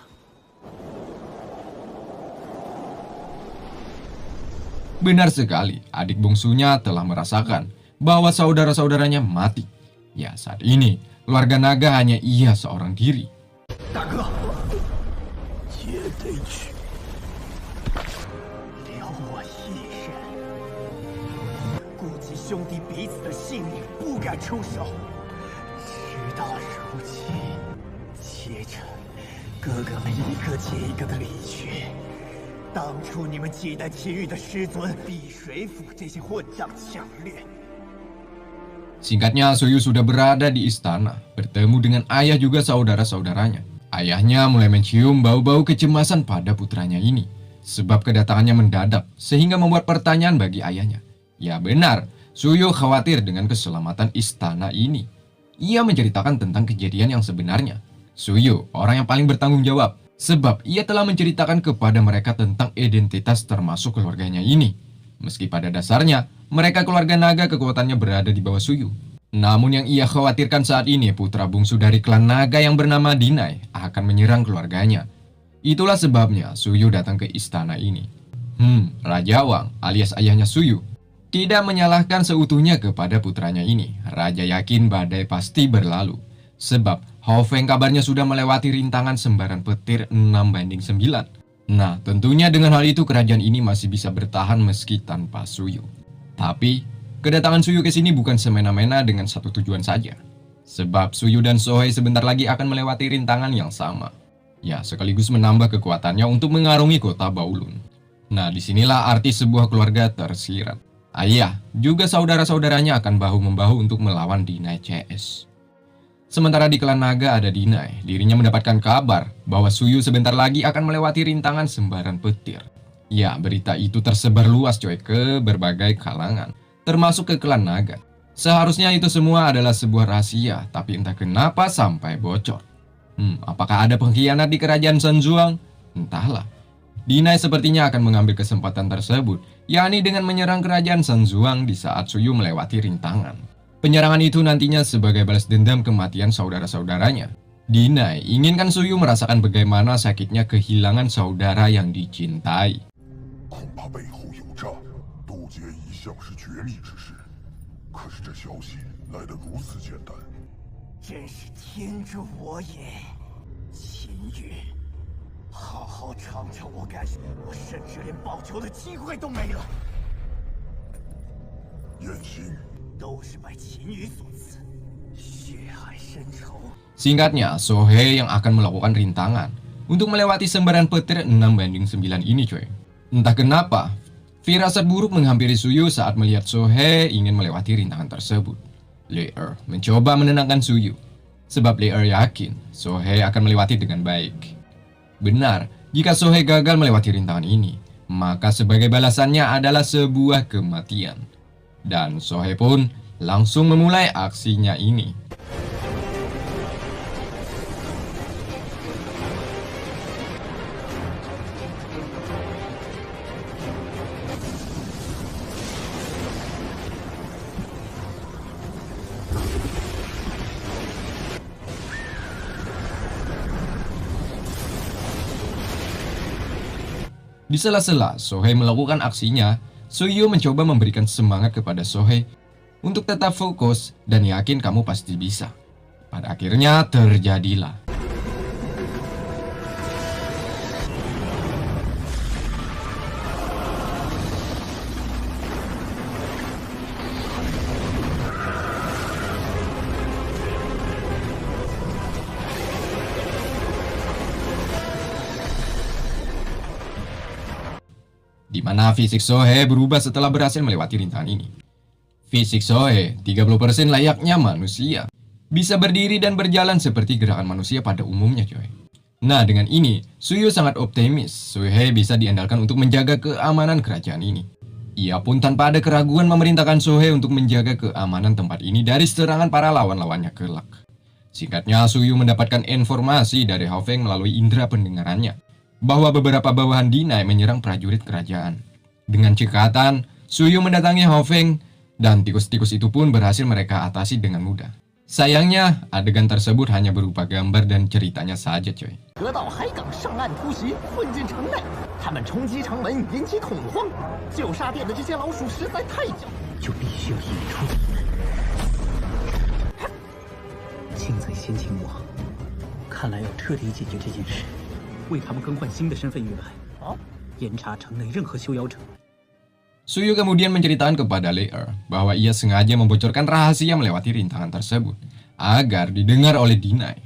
Benar sekali, adik bungsunya telah merasakan bahwa saudara-saudaranya mati. Ya, saat ini, keluarga naga hanya ia seorang diri. 大哥，也得去。留我一人，顾及兄弟彼此的性命，不敢出手。事到如今，且趁哥哥们一个接一个的离去。 当初你们几代体育的师尊避水府这些混账强掠。 Singkatnya, Suyo sudah berada di istana, bertemu dengan ayah juga saudara-saudaranya. Ayahnya mulai mencium bau-bau kecemasan pada putranya ini, sebab kedatangannya mendadak, sehingga membuat pertanyaan bagi ayahnya. Ya benar, Suyo khawatir dengan keselamatan istana ini. Ia menceritakan tentang kejadian yang sebenarnya. Suyo, orang yang paling bertanggung jawab, sebab ia telah menceritakan kepada mereka tentang identitas termasuk keluarganya ini. Meski pada dasarnya, mereka keluarga naga kekuatannya berada di bawah Suyo. Namun yang ia khawatirkan saat ini, putra bungsu dari klan naga yang bernama Dinai akan menyerang keluarganya. Itulah sebabnya Suyo datang ke istana ini. Raja Wang alias ayahnya Suyo tidak menyalahkan seutuhnya kepada putranya ini. Raja yakin badai pasti berlalu. Sebab Hao Feng kabarnya sudah melewati rintangan sembaran petir 6-9. Nah, tentunya dengan hal itu kerajaan ini masih bisa bertahan meski tanpa Suyo. Tapi, kedatangan Suyo ke sini bukan semena-mena dengan satu tujuan saja. Sebab Suyo dan Sohei sebentar lagi akan melewati rintangan yang sama. Ya, sekaligus menambah kekuatannya untuk mengarungi kota Baulun. Nah, disinilah arti sebuah keluarga tersirat. Ayah juga saudara-saudaranya akan bahu-membahu untuk melawan Dinai CS. Sementara di klan naga ada Dinai, dirinya mendapatkan kabar bahwa Suyu sebentar lagi akan melewati rintangan sembaran petir. Ya, berita itu tersebar luas coy ke berbagai kalangan, termasuk ke klan naga. Seharusnya itu semua adalah sebuah rahasia, tapi entah kenapa sampai bocor. Apakah ada pengkhianat di kerajaan Sanzhuang? Entahlah. Dinai sepertinya akan mengambil kesempatan tersebut, yakni dengan menyerang kerajaan Sanzhuang di saat Suyu melewati rintangan. Penyerangan itu nantinya sebagai balas dendam kematian saudara-saudaranya. Dinai inginkan Suyu merasakan bagaimana sakitnya kehilangan saudara yang dicintai. Singkatnya, Sohe yang akan melakukan rintangan untuk melewati sembaran petir 6-9 ini coy. Entah kenapa, firasat buruk menghampiri Suyu saat melihat Sohe ingin melewati rintangan tersebut. Leer mencoba menenangkan Suyu, sebab Leer yakin Sohe akan melewati dengan baik. Benar, jika Sohe gagal melewati rintangan ini, maka sebagai balasannya adalah sebuah kematian. Dan Sohe pun langsung memulai aksinya ini. Di sela-sela Sohe melakukan aksinya, Suyu mencoba memberikan semangat kepada Sohe untuk tetap fokus dan yakin kamu pasti bisa. Pada akhirnya terjadilah. Di mana fisik Sohe berubah setelah berhasil melewati rintangan ini. Fisik Sohe 30% layaknya manusia. Bisa berdiri dan berjalan seperti gerakan manusia pada umumnya coy. Nah, dengan ini, Suyu sangat optimis Sohe bisa diandalkan untuk menjaga keamanan kerajaan ini. Ia pun tanpa ada keraguan memerintahkan Sohe untuk menjaga keamanan tempat ini dari serangan para lawan-lawannya kelak. Singkatnya, Suyu mendapatkan informasi dari Hao Feng melalui indera pendengarannya bahwa beberapa bawahan Dinai menyerang prajurit kerajaan. Dengan cekatan, Suyu mendatangi Hao Feng dan tikus-tikus itu pun berhasil mereka atasi dengan mudah. Sayangnya, adegan tersebut hanya berupa gambar dan ceritanya saja coy. Suyu kemudian menceritakan kepada Leer bahwa ia sengaja membocorkan rahasia melewati rintangan tersebut agar didengar oleh Dinai.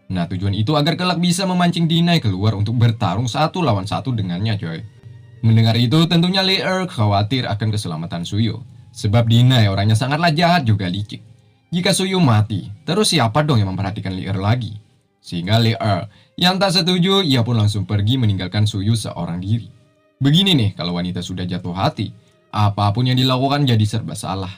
Nah, tujuan itu agar kelak bisa memancing Dinai keluar untuk bertarung 1 lawan 1 dengannya coy. Mendengar itu tentunya Leer khawatir akan keselamatan Suyu, sebab Dinai orangnya sangatlah jahat juga licik. Jika Suyu mati, terus siapa dong yang memperhatikan Leer lagi? Sehingga Leer yang tak setuju, ia pun langsung pergi meninggalkan Suyu seorang diri. Begini nih kalau wanita sudah jatuh hati, apapun yang dilakukan jadi serba salah.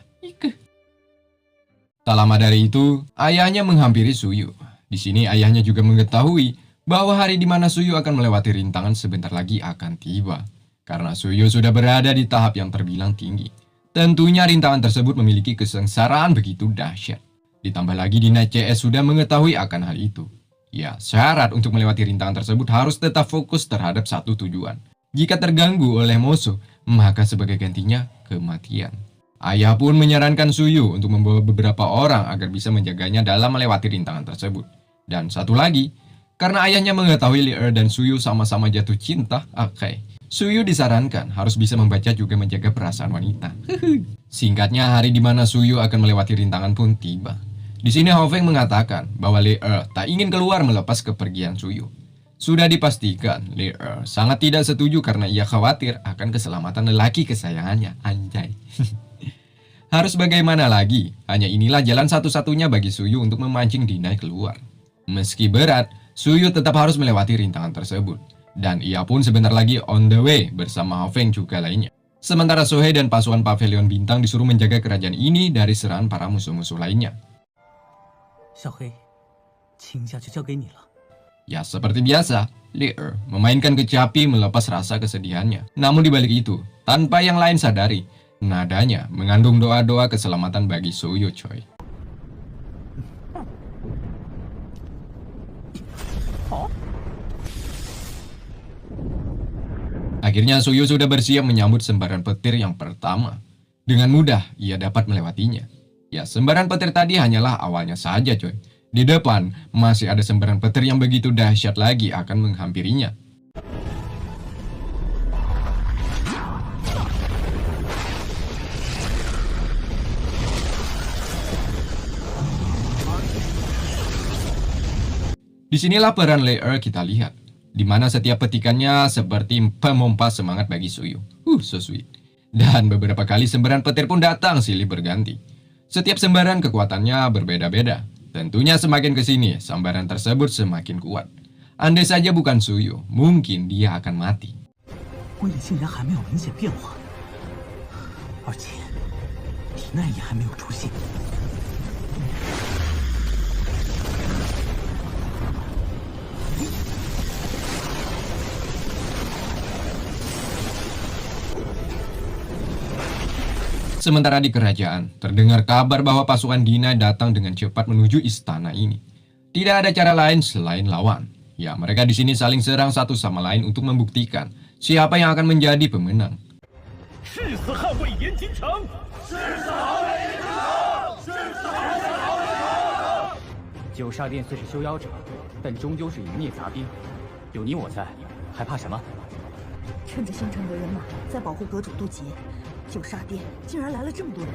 Tak lama dari itu, ayahnya menghampiri Suyu. Di sini ayahnya juga mengetahui bahwa hari di mana Suyu akan melewati rintangan sebentar lagi akan tiba. Karena Suyu sudah berada di tahap yang terbilang tinggi. Tentunya rintangan tersebut memiliki kesengsaraan begitu dahsyat. Ditambah lagi Dinai CS sudah mengetahui akan hal itu. Ya, syarat untuk melewati rintangan tersebut harus tetap fokus terhadap satu tujuan. Jika terganggu oleh musuh, maka sebagai gantinya kematian. Ayah pun menyarankan Suyu untuk membawa beberapa orang agar bisa menjaganya dalam melewati rintangan tersebut. Dan satu lagi, karena ayahnya mengetahui Leer dan Suyu sama-sama jatuh cinta, Suyu disarankan harus bisa membaca juga menjaga perasaan wanita. Singkatnya, hari di mana Suyu akan melewati rintangan pun tiba. Di sini Hao Feng mengatakan bahwa Leer tak ingin keluar melepas kepergian Suyu. Sudah dipastikan, Li Er sangat tidak setuju karena ia khawatir akan keselamatan lelaki kesayangannya. Anjay. Harus bagaimana lagi? Hanya inilah jalan satu-satunya bagi Suyu untuk memancing Dinai keluar. Meski berat, Suyu tetap harus melewati rintangan tersebut. Dan ia pun sebentar lagi on the way bersama Hao Feng juga lainnya. Sementara Sohei dan pasukan Pavilion Bintang disuruh menjaga kerajaan ini dari serangan para musuh-musuh lainnya. 小黑，请假就交给你了。 Ya seperti biasa, Li Er memainkan kecapi melepas rasa kesedihannya. Namun dibalik itu, tanpa yang lain sadari, nadanya mengandung doa-doa keselamatan bagi Suyu coy. Akhirnya Suyu sudah bersiap menyambut sembaran petir yang pertama. Dengan mudah ia dapat melewatinya. Ya sembaran petir tadi hanyalah awalnya saja coy. Di depan masih ada sembaran petir yang begitu dahsyat lagi akan menghampirinya. Disinilah peran Li Er kita lihat, di mana setiap petikannya seperti pemompa semangat bagi Suyu. So sweet. Dan beberapa kali sembaran petir pun datang silih berganti. Setiap sembaran kekuatannya berbeda-beda. Tentunya semakin kesini, sambaran tersebut semakin kuat. Andai saja bukan Suyu, mungkin dia akan mati. 威力竟然还没有明显变化，而且体内也还没有出现。 Sementara di kerajaan, terdengar kabar bahwa pasukan Dinai datang dengan cepat menuju istana ini. Tidak ada cara lain selain lawan. Ya, mereka di sini saling serang satu sama lain untuk membuktikan siapa yang akan menjadi pemenang. 誓死捍卫延津城！誓死捍卫延津城！誓死捍卫延津城！九煞殿虽是修妖者，但终究是一灭杂兵，有你我在，还怕什么？ 趁着星辰的人马在保护阁主渡劫，九煞殿竟然来了这么多人。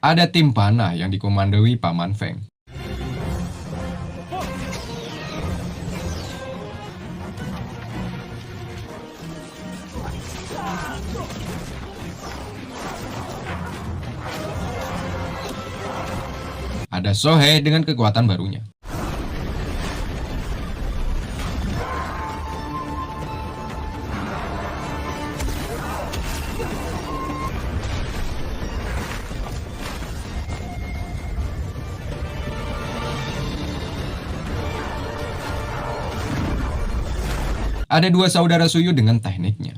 Ada tim panah yang dikomandoi Paman Feng. Ada Sohei dengan kekuatan barunya. Ada dua saudara Suyu dengan tekniknya.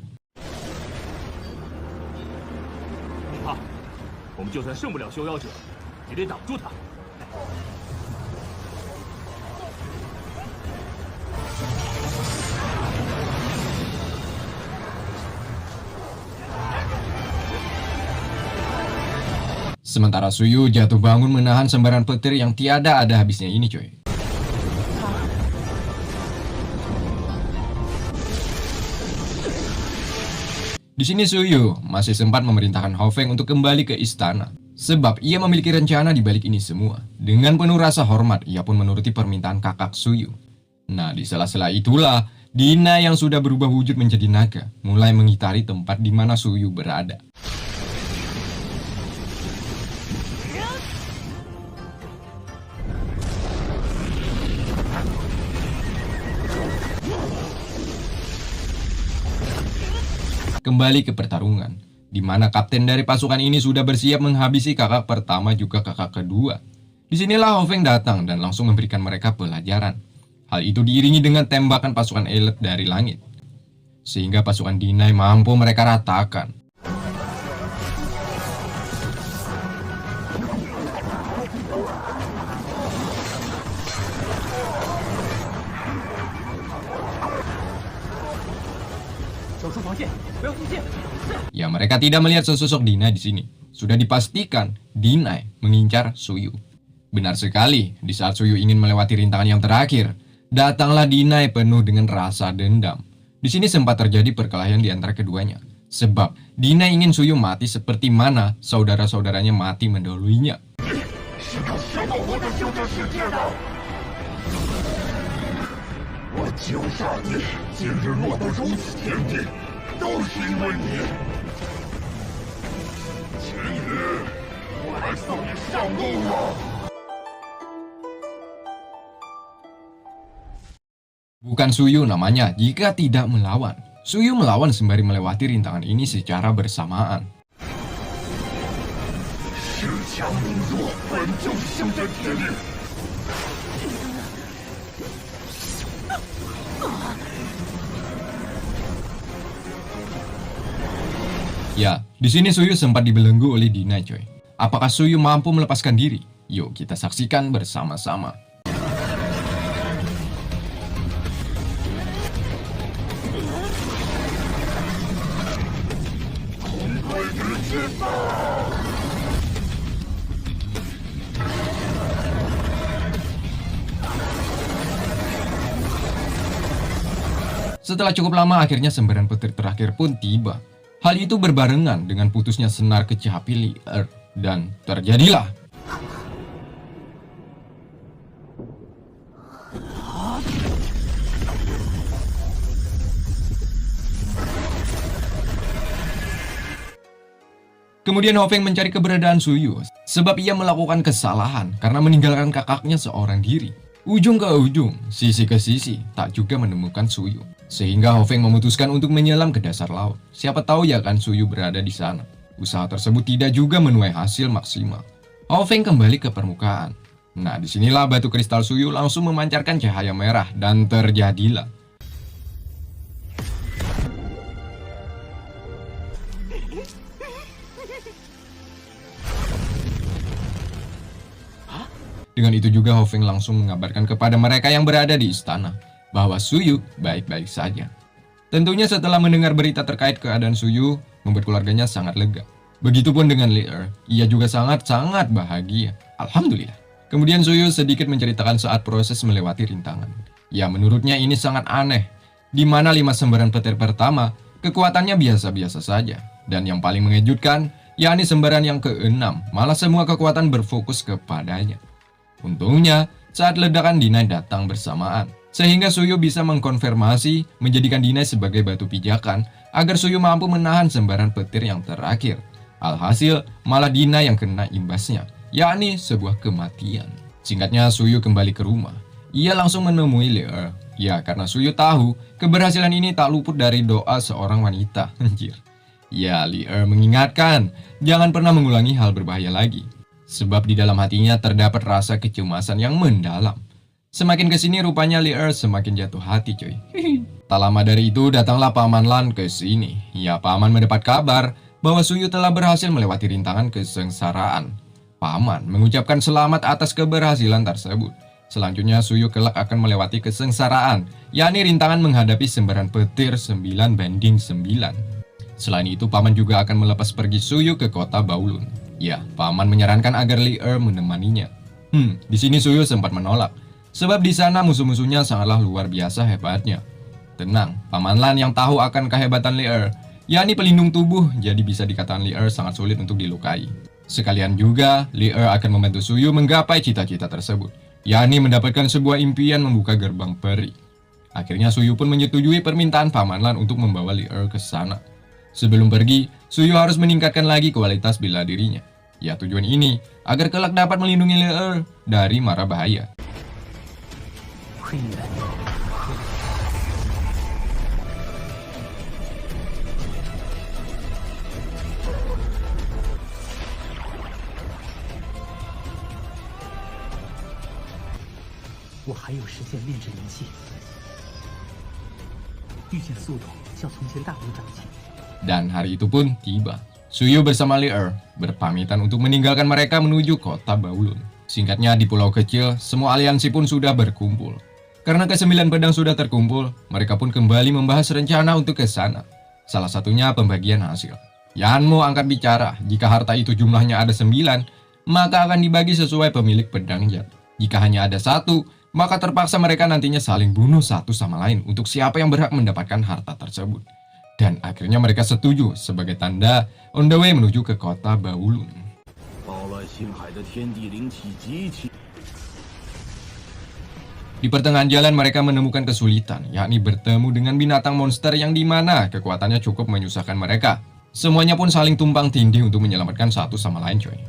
别怕，我们就算胜不了修妖者，也得挡住他。 Sementara Suyu jatuh bangun menahan sembaran petir yang tiada ada habisnya ini coy. Di sini Suyu masih sempat memerintahkan Hao Feng untuk kembali ke istana. Sebab ia memiliki rencana di balik ini semua. Dengan penuh rasa hormat, ia pun menuruti permintaan kakak Suyu. Nah, di sela-sela itulah, Dina yang sudah berubah wujud menjadi naga, mulai mengitari tempat di mana Suyu berada. Kembali ke pertarungan, di mana kapten dari pasukan ini sudah bersiap menghabisi kakak pertama juga kakak kedua. Disinilah Hao Feng datang dan langsung memberikan mereka pelajaran. Hal itu diiringi dengan tembakan pasukan elit dari langit, sehingga pasukan Dinai mampu mereka ratakan. Ya, mereka tidak melihat sesosok Dinai di sini. Sudah dipastikan Dinai mengincar Suyu. Benar sekali, di saat Suyu ingin melewati rintangan yang terakhir, datanglah Dinai penuh dengan rasa dendam. Di sini sempat terjadi perkelahian di antara keduanya. Sebab Dina ingin Suyu mati seperti mana saudara-saudaranya mati mendahuluinya. Bukan Suyu namanya jika tidak melawan. Suyu melawan sembari melewati rintangan ini secara bersamaan. Ya, di sini Suyu sempat dibelenggu oleh Dina, coy. Apakah Suyu mampu melepaskan diri? Yuk kita saksikan bersama-sama. Setelah cukup lama, akhirnya sembaran petir terakhir pun tiba. Hal itu berbarengan dengan putusnya senar kecil api Li Er, dan terjadilah. Kemudian Ho Feng mencari keberadaan Suyu, sebab ia melakukan kesalahan karena meninggalkan kakaknya seorang diri. Ujung ke ujung, sisi ke sisi, tak juga menemukan Suyu. Sehingga Ho Feng memutuskan untuk menyelam ke dasar laut. Siapa tahu ya kan Suyu berada di sana. Usaha tersebut tidak juga menuai hasil maksimal. Ho Feng kembali ke permukaan. Nah, disinilah batu kristal Suyu langsung memancarkan cahaya merah dan terjadilah. Dengan itu juga Ho Feng langsung mengabarkan kepada mereka yang berada di istana bahwa Suyu baik-baik saja. Tentunya setelah mendengar berita terkait keadaan Suyu, membuat keluarganya sangat lega. Begitupun dengan Li Er, ia juga sangat-sangat bahagia. Alhamdulillah. Kemudian Suyu sedikit menceritakan saat proses melewati rintangan. Ya, menurutnya ini sangat aneh, di mana 5 sembaran petir pertama kekuatannya biasa-biasa saja. Dan yang paling mengejutkan, yakni sembaran yang ke-6, malah semua kekuatan berfokus kepadanya. Untungnya, saat ledakan Dinai datang bersamaan, sehingga Suyu bisa mengkonfirmasi menjadikan Dinai sebagai batu pijakan agar Suyu mampu menahan sembaran petir yang terakhir. Alhasil, malah Dinai yang kena imbasnya, yakni sebuah kematian. Singkatnya, Suyu kembali ke rumah. Ia langsung menemui Li Er. Ya, karena Suyu tahu keberhasilan ini tak luput dari doa seorang wanita. Anjir. Ya, Li Er mengingatkan, jangan pernah mengulangi hal berbahaya lagi. Sebab di dalam hatinya terdapat rasa kecemasan yang mendalam. Semakin kesini rupanya Li Er semakin jatuh hati, coy. Tak lama dari itu datanglah Paman Lan ke sini. Ya, Paman mendapat kabar bahwa Suyu telah berhasil melewati rintangan kesengsaraan. Paman mengucapkan selamat atas keberhasilan tersebut. Selanjutnya Suyu kelak akan melewati kesengsaraan, yakni rintangan menghadapi sembaran petir 9/9. Selain itu, Paman juga akan melepas pergi Suyu ke kota Baulun. Ya, Paman menyarankan agar Li Er menemaninya. Di sini Suyu sempat menolak, sebab di sana musuh-musuhnya sangatlah luar biasa hebatnya. Tenang, Paman Lan yang tahu akan kehebatan Li Er, yakni pelindung tubuh, jadi bisa dikatakan Li Er sangat sulit untuk dilukai. Sekalian juga, Li Er akan membantu Suyu menggapai cita-cita tersebut, yakni mendapatkan sebuah impian membuka gerbang peri. Akhirnya Suyu pun menyetujui permintaan Paman Lan untuk membawa Li Er ke sana. Sebelum pergi, Suyu harus meningkatkan lagi kualitas bela dirinya. Ya, tujuan ini agar kelak dapat melindungi Li Er dari mara bahaya. Dan hari itu pun tiba. Suyu bersama Li Er berpamitan untuk meninggalkan mereka menuju kota Baulun. Singkatnya, di pulau kecil, semua aliansi pun sudah berkumpul. Karena ke-9 pedang sudah terkumpul, mereka pun kembali membahas rencana untuk ke sana. Salah satunya pembagian hasil. Yanmo angkat bicara, jika harta itu jumlahnya ada 9, maka akan dibagi sesuai pemilik pedang jat. Jika hanya ada 1, maka terpaksa mereka nantinya saling bunuh satu sama lain untuk siapa yang berhak mendapatkan harta tersebut. Dan akhirnya mereka setuju sebagai tanda on the way menuju ke kota Baulun. Di pertengahan jalan mereka menemukan kesulitan, yakni bertemu dengan binatang monster yang dimana kekuatannya cukup menyusahkan mereka. Semuanya pun saling tumpang tindih untuk menyelamatkan satu sama lain, coy.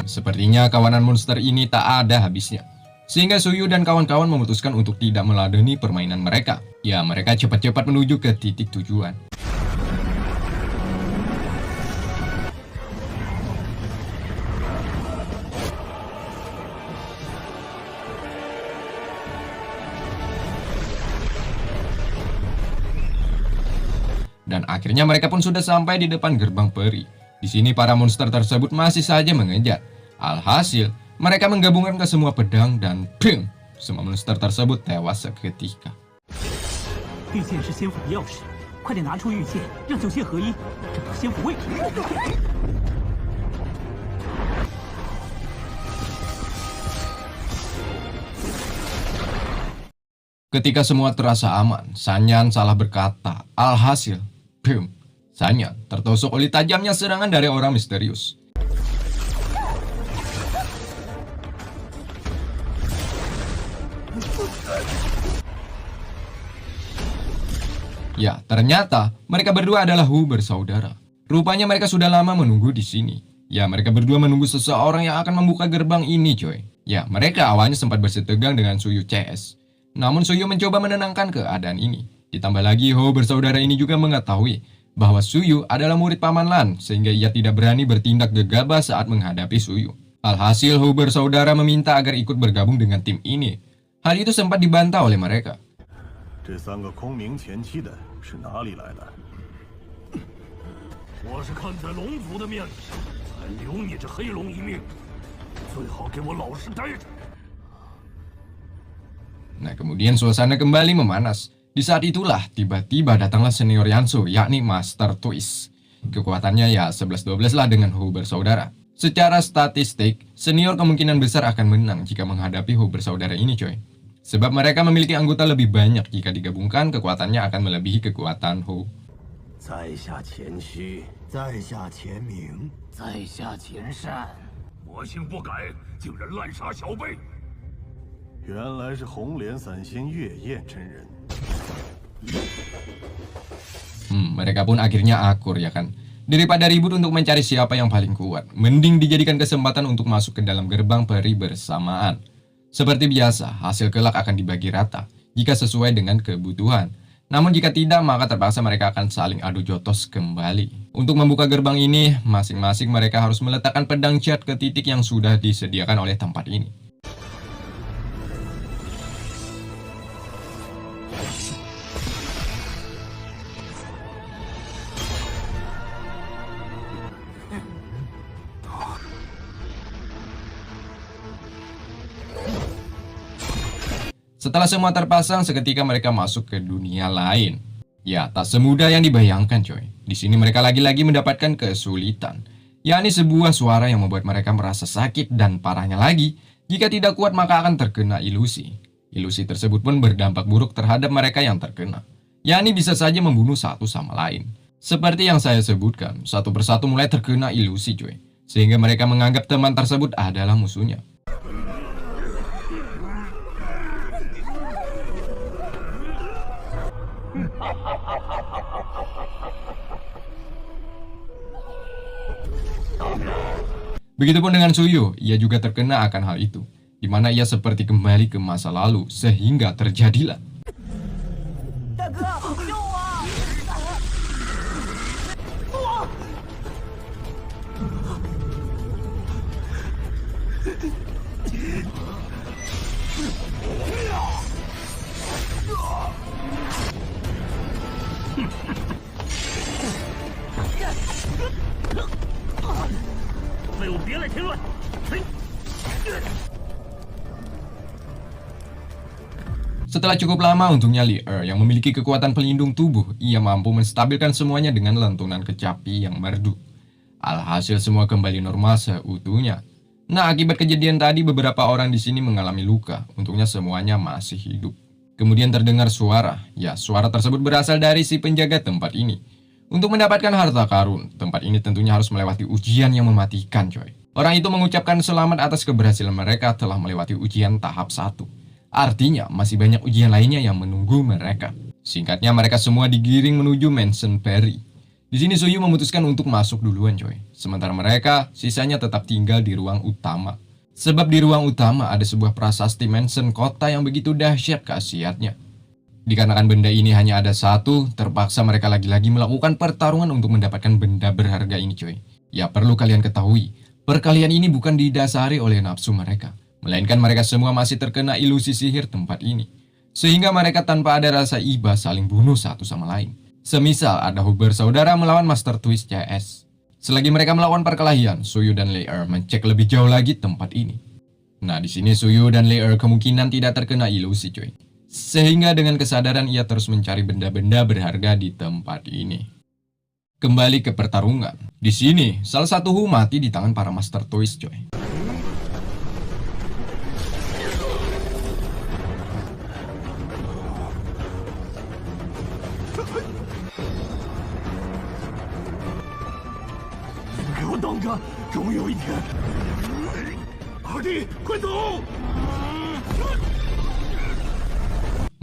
Sepertinya kawanan monster ini tak ada habisnya. Sehingga Suyu dan kawan-kawan memutuskan untuk tidak meladeni permainan mereka. Ya, mereka cepat-cepat menuju ke titik tujuan. Dan akhirnya mereka pun sudah sampai di depan gerbang peri. Di sini para monster tersebut masih saja mengejar. Alhasil, mereka menggabungkan ke semua pedang dan ping, semua monster tersebut tewas seketika. Ketika semua terasa aman, Sanyan salah berkata. Alhasil, ping, Sanyan tertusuk oleh tajamnya serangan dari orang misterius. Ya, ternyata mereka berdua adalah Hu bersaudara. Rupanya mereka sudah lama menunggu di sini. Ya, mereka berdua menunggu seseorang yang akan membuka gerbang ini, coy. Ya, mereka awalnya sempat bersitegang dengan Suyu CS. Namun Suyu mencoba menenangkan keadaan ini. Ditambah lagi Hu bersaudara ini juga mengetahui bahwa Suyu adalah murid Paman Lan, sehingga ia tidak berani bertindak gegabah saat menghadapi Suyu. Alhasil Hu bersaudara meminta agar ikut bergabung dengan tim ini. Hal itu sempat dibantah oleh mereka. 这3个空明前期的是哪里来的？我是看在龙族的面子上，才留你这黑龙一命。最好给我老实待着。 Nah, kemudian suasana kembali memanas. Di saat itulah tiba-tiba datanglah senior Yansu, yakni Master Twist. Kekuatannya ya 11-12 lah dengan Hu bersaudara. Secara statistik, senior kemungkinan besar akan menang jika menghadapi Hu bersaudara ini, coy. Sebab mereka memiliki anggota lebih banyak, jika digabungkan kekuatannya akan melebihi kekuatan Hu. 在下前虚，在下前明，在下前善。魔性不改，竟然滥杀小辈！ 原来是红莲散仙月焰真人。Mereka pun akhirnya akur, ya kan? Daripada ribut untuk mencari siapa yang paling kuat, mending dijadikan kesempatan untuk masuk ke dalam gerbang peri bersamaan. Seperti biasa, hasil kelak akan dibagi rata jika sesuai dengan kebutuhan. Namun jika tidak, maka terpaksa mereka akan saling adu jotos kembali. Untuk membuka gerbang ini, masing-masing mereka harus meletakkan pedang cat ke titik yang sudah disediakan oleh tempat ini. Setelah semua terpasang, seketika mereka masuk ke dunia lain. Ya, tak semudah yang dibayangkan, coy. Di sini mereka lagi-lagi mendapatkan kesulitan, yakni sebuah suara yang membuat mereka merasa sakit, dan parahnya lagi, jika tidak kuat maka akan terkena ilusi. Ilusi tersebut pun berdampak buruk terhadap mereka yang terkena, yakni bisa saja membunuh satu sama lain. Seperti yang saya sebutkan, satu persatu mulai terkena ilusi, coy, sehingga mereka menganggap teman tersebut adalah musuhnya. Begitupun dengan Suyu, ia juga terkena akan hal itu, di mana ia seperti kembali ke masa lalu, sehingga terjadilah. Setelah cukup lama untungnya Li yang memiliki kekuatan pelindung tubuh, ia mampu menstabilkan semuanya dengan lentunan kecapi yang merdu. Alhasil semua kembali normal seutuhnya. Nah, akibat kejadian tadi beberapa orang di sini mengalami luka, untungnya semuanya masih hidup. Kemudian terdengar suara, suara tersebut berasal dari si penjaga tempat ini. Untuk mendapatkan harta karun, tempat ini tentunya harus melewati ujian yang mematikan coy. Orang itu mengucapkan selamat atas keberhasilan mereka telah melewati ujian tahap 1. Artinya, masih banyak ujian lainnya yang menunggu mereka. Singkatnya, mereka semua digiring menuju Mansion Perry. Di sini Suyu memutuskan untuk masuk duluan coy. Sementara mereka, sisanya tetap tinggal di ruang utama. Sebab di ruang utama ada sebuah prasasti mansion kota yang begitu dahsyat khasiatnya. Dikarenakan benda ini hanya ada satu, terpaksa mereka lagi-lagi melakukan pertarungan untuk mendapatkan benda berharga ini coy. Ya perlu kalian ketahui, perkalian ini bukan didasari oleh nafsu mereka, melainkan mereka semua masih terkena ilusi sihir tempat ini. Sehingga mereka tanpa ada rasa iba saling bunuh satu sama lain. Semisal ada Hu bersaudara melawan Master Twist CS. Selagi mereka melawan perkelahian, Suyu dan Lei mencek lebih jauh lagi tempat ini. Nah, di sini Suyu dan Lei kemungkinan tidak terkena ilusi coy. Sehingga dengan kesadaran ia terus mencari benda-benda berharga di tempat ini. Kembali ke pertarungan. Di sini, salah satu Hu mati di tangan para Master Twist coy.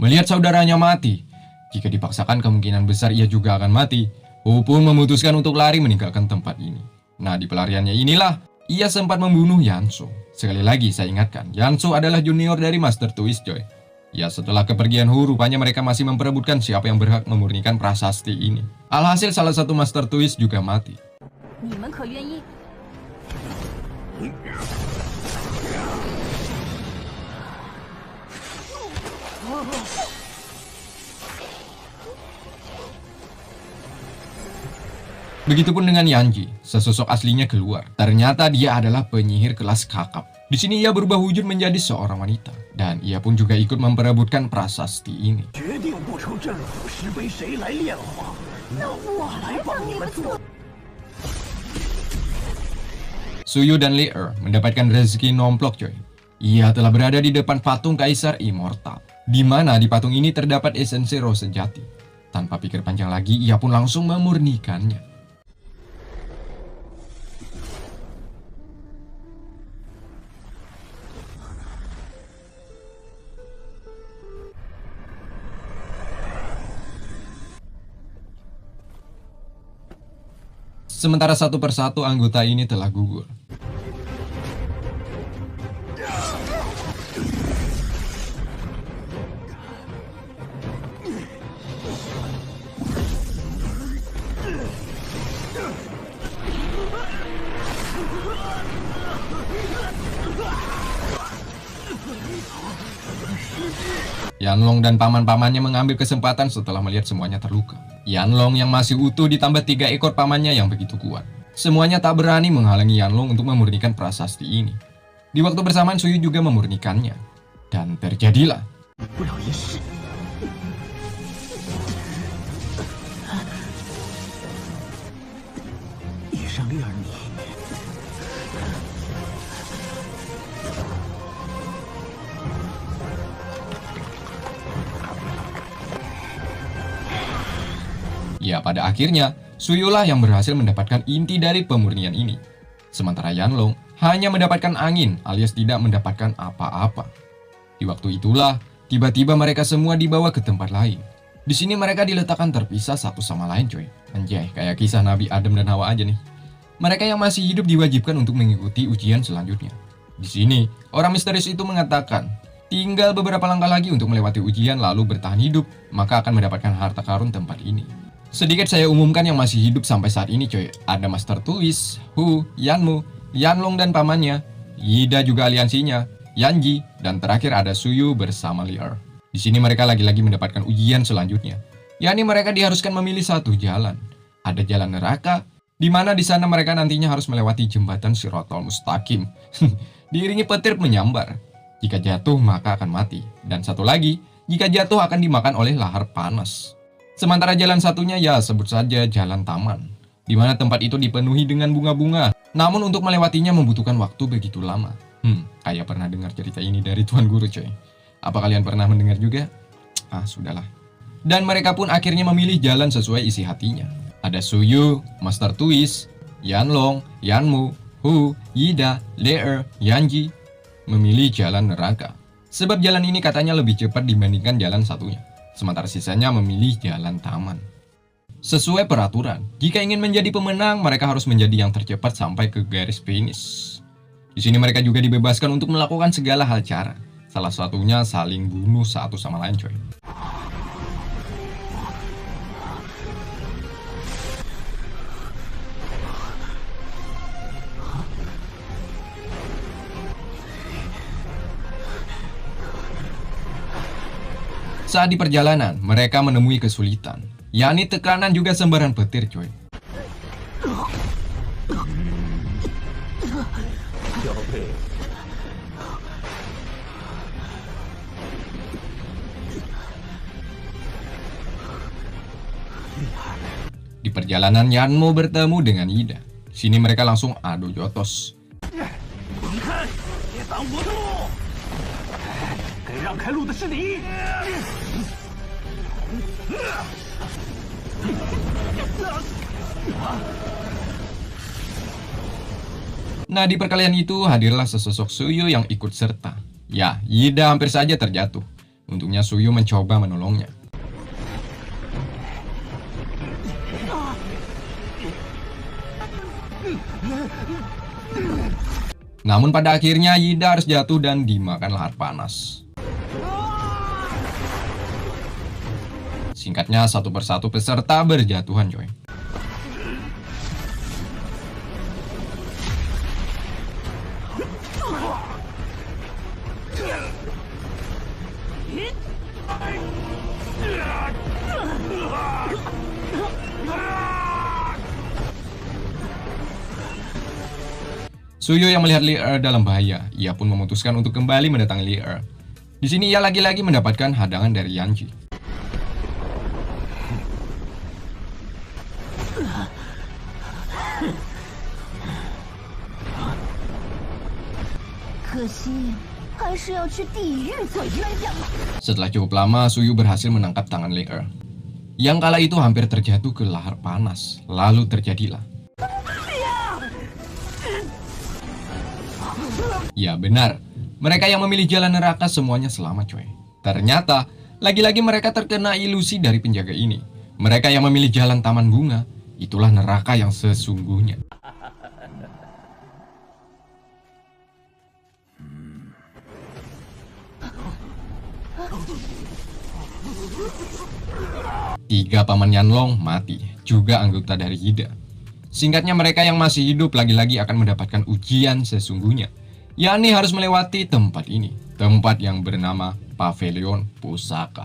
Melihat saudaranya mati, jika dipaksakan kemungkinan besar ia juga akan mati. Hu pun memutuskan untuk lari meninggalkan tempat ini. Nah, di pelariannya inilah ia sempat membunuh Yanso. Sekali lagi saya ingatkan, Yanso adalah junior dari Master Twist coy. Ya, setelah kepergian Hu, rupanya mereka masih memperebutkan siapa yang berhak memurnikan prasasti ini. Alhasil salah satu Master Twist juga mati. Begitupun dengan Yanji, sesosok aslinya keluar. Ternyata dia adalah penyihir kelas kakap. Di sini ia berubah wujud menjadi seorang wanita, dan ia pun juga ikut memperebutkan prasasti ini. Suyu dan Lei mendapatkan rezeki nomplok coy. Ia telah berada di depan patung Kaisar Immortal, di mana di patung ini terdapat esensi roh sejati. Tanpa pikir panjang lagi, ia pun langsung memurnikannya. Sementara satu persatu anggota ini telah gugur. Yanlong dan paman-pamannya mengambil kesempatan setelah melihat semuanya terluka. Yanlong yang masih utuh ditambah 3 ekor pamannya yang begitu kuat. Semuanya tak berani menghalangi Yanlong untuk memurnikan prasasti ini. Di waktu bersamaan Suyu juga memurnikannya. Dan terjadilah. Ya, pada akhirnya, Suyulah yang berhasil mendapatkan inti dari pemurnian ini. Sementara Yanlong hanya mendapatkan angin alias tidak mendapatkan apa-apa. Di waktu itulah, tiba-tiba mereka semua dibawa ke tempat lain. Di sini mereka diletakkan terpisah satu sama lain coy. Anjay, kayak kisah Nabi Adam dan Hawa aja nih. Mereka yang masih hidup diwajibkan untuk mengikuti ujian selanjutnya. Di sini, orang misterius itu mengatakan, tinggal beberapa langkah lagi untuk melewati ujian lalu bertahan hidup, maka akan mendapatkan harta karun tempat ini. Sedikit saya umumkan yang masih hidup sampai saat ini coy. Ada Master Twist, Hu, Yanmu, Yanlong dan pamannya, Yida juga aliansinya, Yanji, dan terakhir ada Suyu bersama Lier. Di sini mereka lagi-lagi mendapatkan ujian selanjutnya. yakni mereka diharuskan memilih satu jalan. Ada jalan neraka, di mana di sana mereka nantinya harus melewati jembatan Shiratal Mustaqim. Diiringi petir menyambar. Jika jatuh maka akan mati. Dan satu lagi, jika jatuh akan dimakan oleh lahar panas. Sementara jalan satunya ya sebut saja jalan taman, di mana tempat itu dipenuhi dengan bunga-bunga. Namun untuk melewatinya membutuhkan waktu begitu lama. Kayak pernah dengar cerita ini dari Tuan Guru coy. Apa kalian pernah mendengar juga? Sudahlah. Dan mereka pun akhirnya memilih jalan sesuai isi hatinya. Ada Suyu, Master Twist, Yanlong, Yanmu, Hu, Yida, Leer, Yanji memilih jalan neraka. Sebab jalan ini katanya lebih cepat dibandingkan jalan satunya. Sementara sisanya memilih jalan taman. Sesuai peraturan, jika ingin menjadi pemenang, mereka harus menjadi yang tercepat sampai ke garis finish. Di sini mereka juga dibebaskan untuk melakukan segala hal cara. Salah satunya saling bunuh satu sama lain coy. Saat di perjalanan, mereka menemui kesulitan, yakni tekanan juga sembaran petir coy. Di perjalanan Yanmo bertemu dengan Yida. Sini mereka langsung adu jotos. Nah, di perkelahian itu hadirlah sesosok Suyu yang ikut serta. Ya, Yida hampir saja terjatuh. Untungnya Suyu mencoba menolongnya. Namun pada akhirnya Yida harus jatuh dan dimakan lahar panas. Singkatnya, satu persatu peserta berjatuhan coy. Suyu yang melihat Leer dalam bahaya, ia pun memutuskan untuk kembali mendatangi Leer. Di sini ia lagi-lagi mendapatkan hadangan dari Yanji. Setelah cukup lama, Suyu berhasil menangkap tangan Leer. Yang kala itu hampir terjatuh ke lahar panas. Lalu terjadilah. Ya benar, mereka yang memilih jalan neraka semuanya selamat coy. Ternyata, lagi-lagi mereka terkena ilusi dari penjaga ini. Mereka yang memilih jalan taman bunga, itulah neraka yang sesungguhnya. Tiga paman Yanlong mati, juga anggota dari Yida. Singkatnya, mereka yang masih hidup lagi-lagi akan mendapatkan ujian sesungguhnya, yakni harus melewati tempat ini, tempat yang bernama Pavilion Pusaka.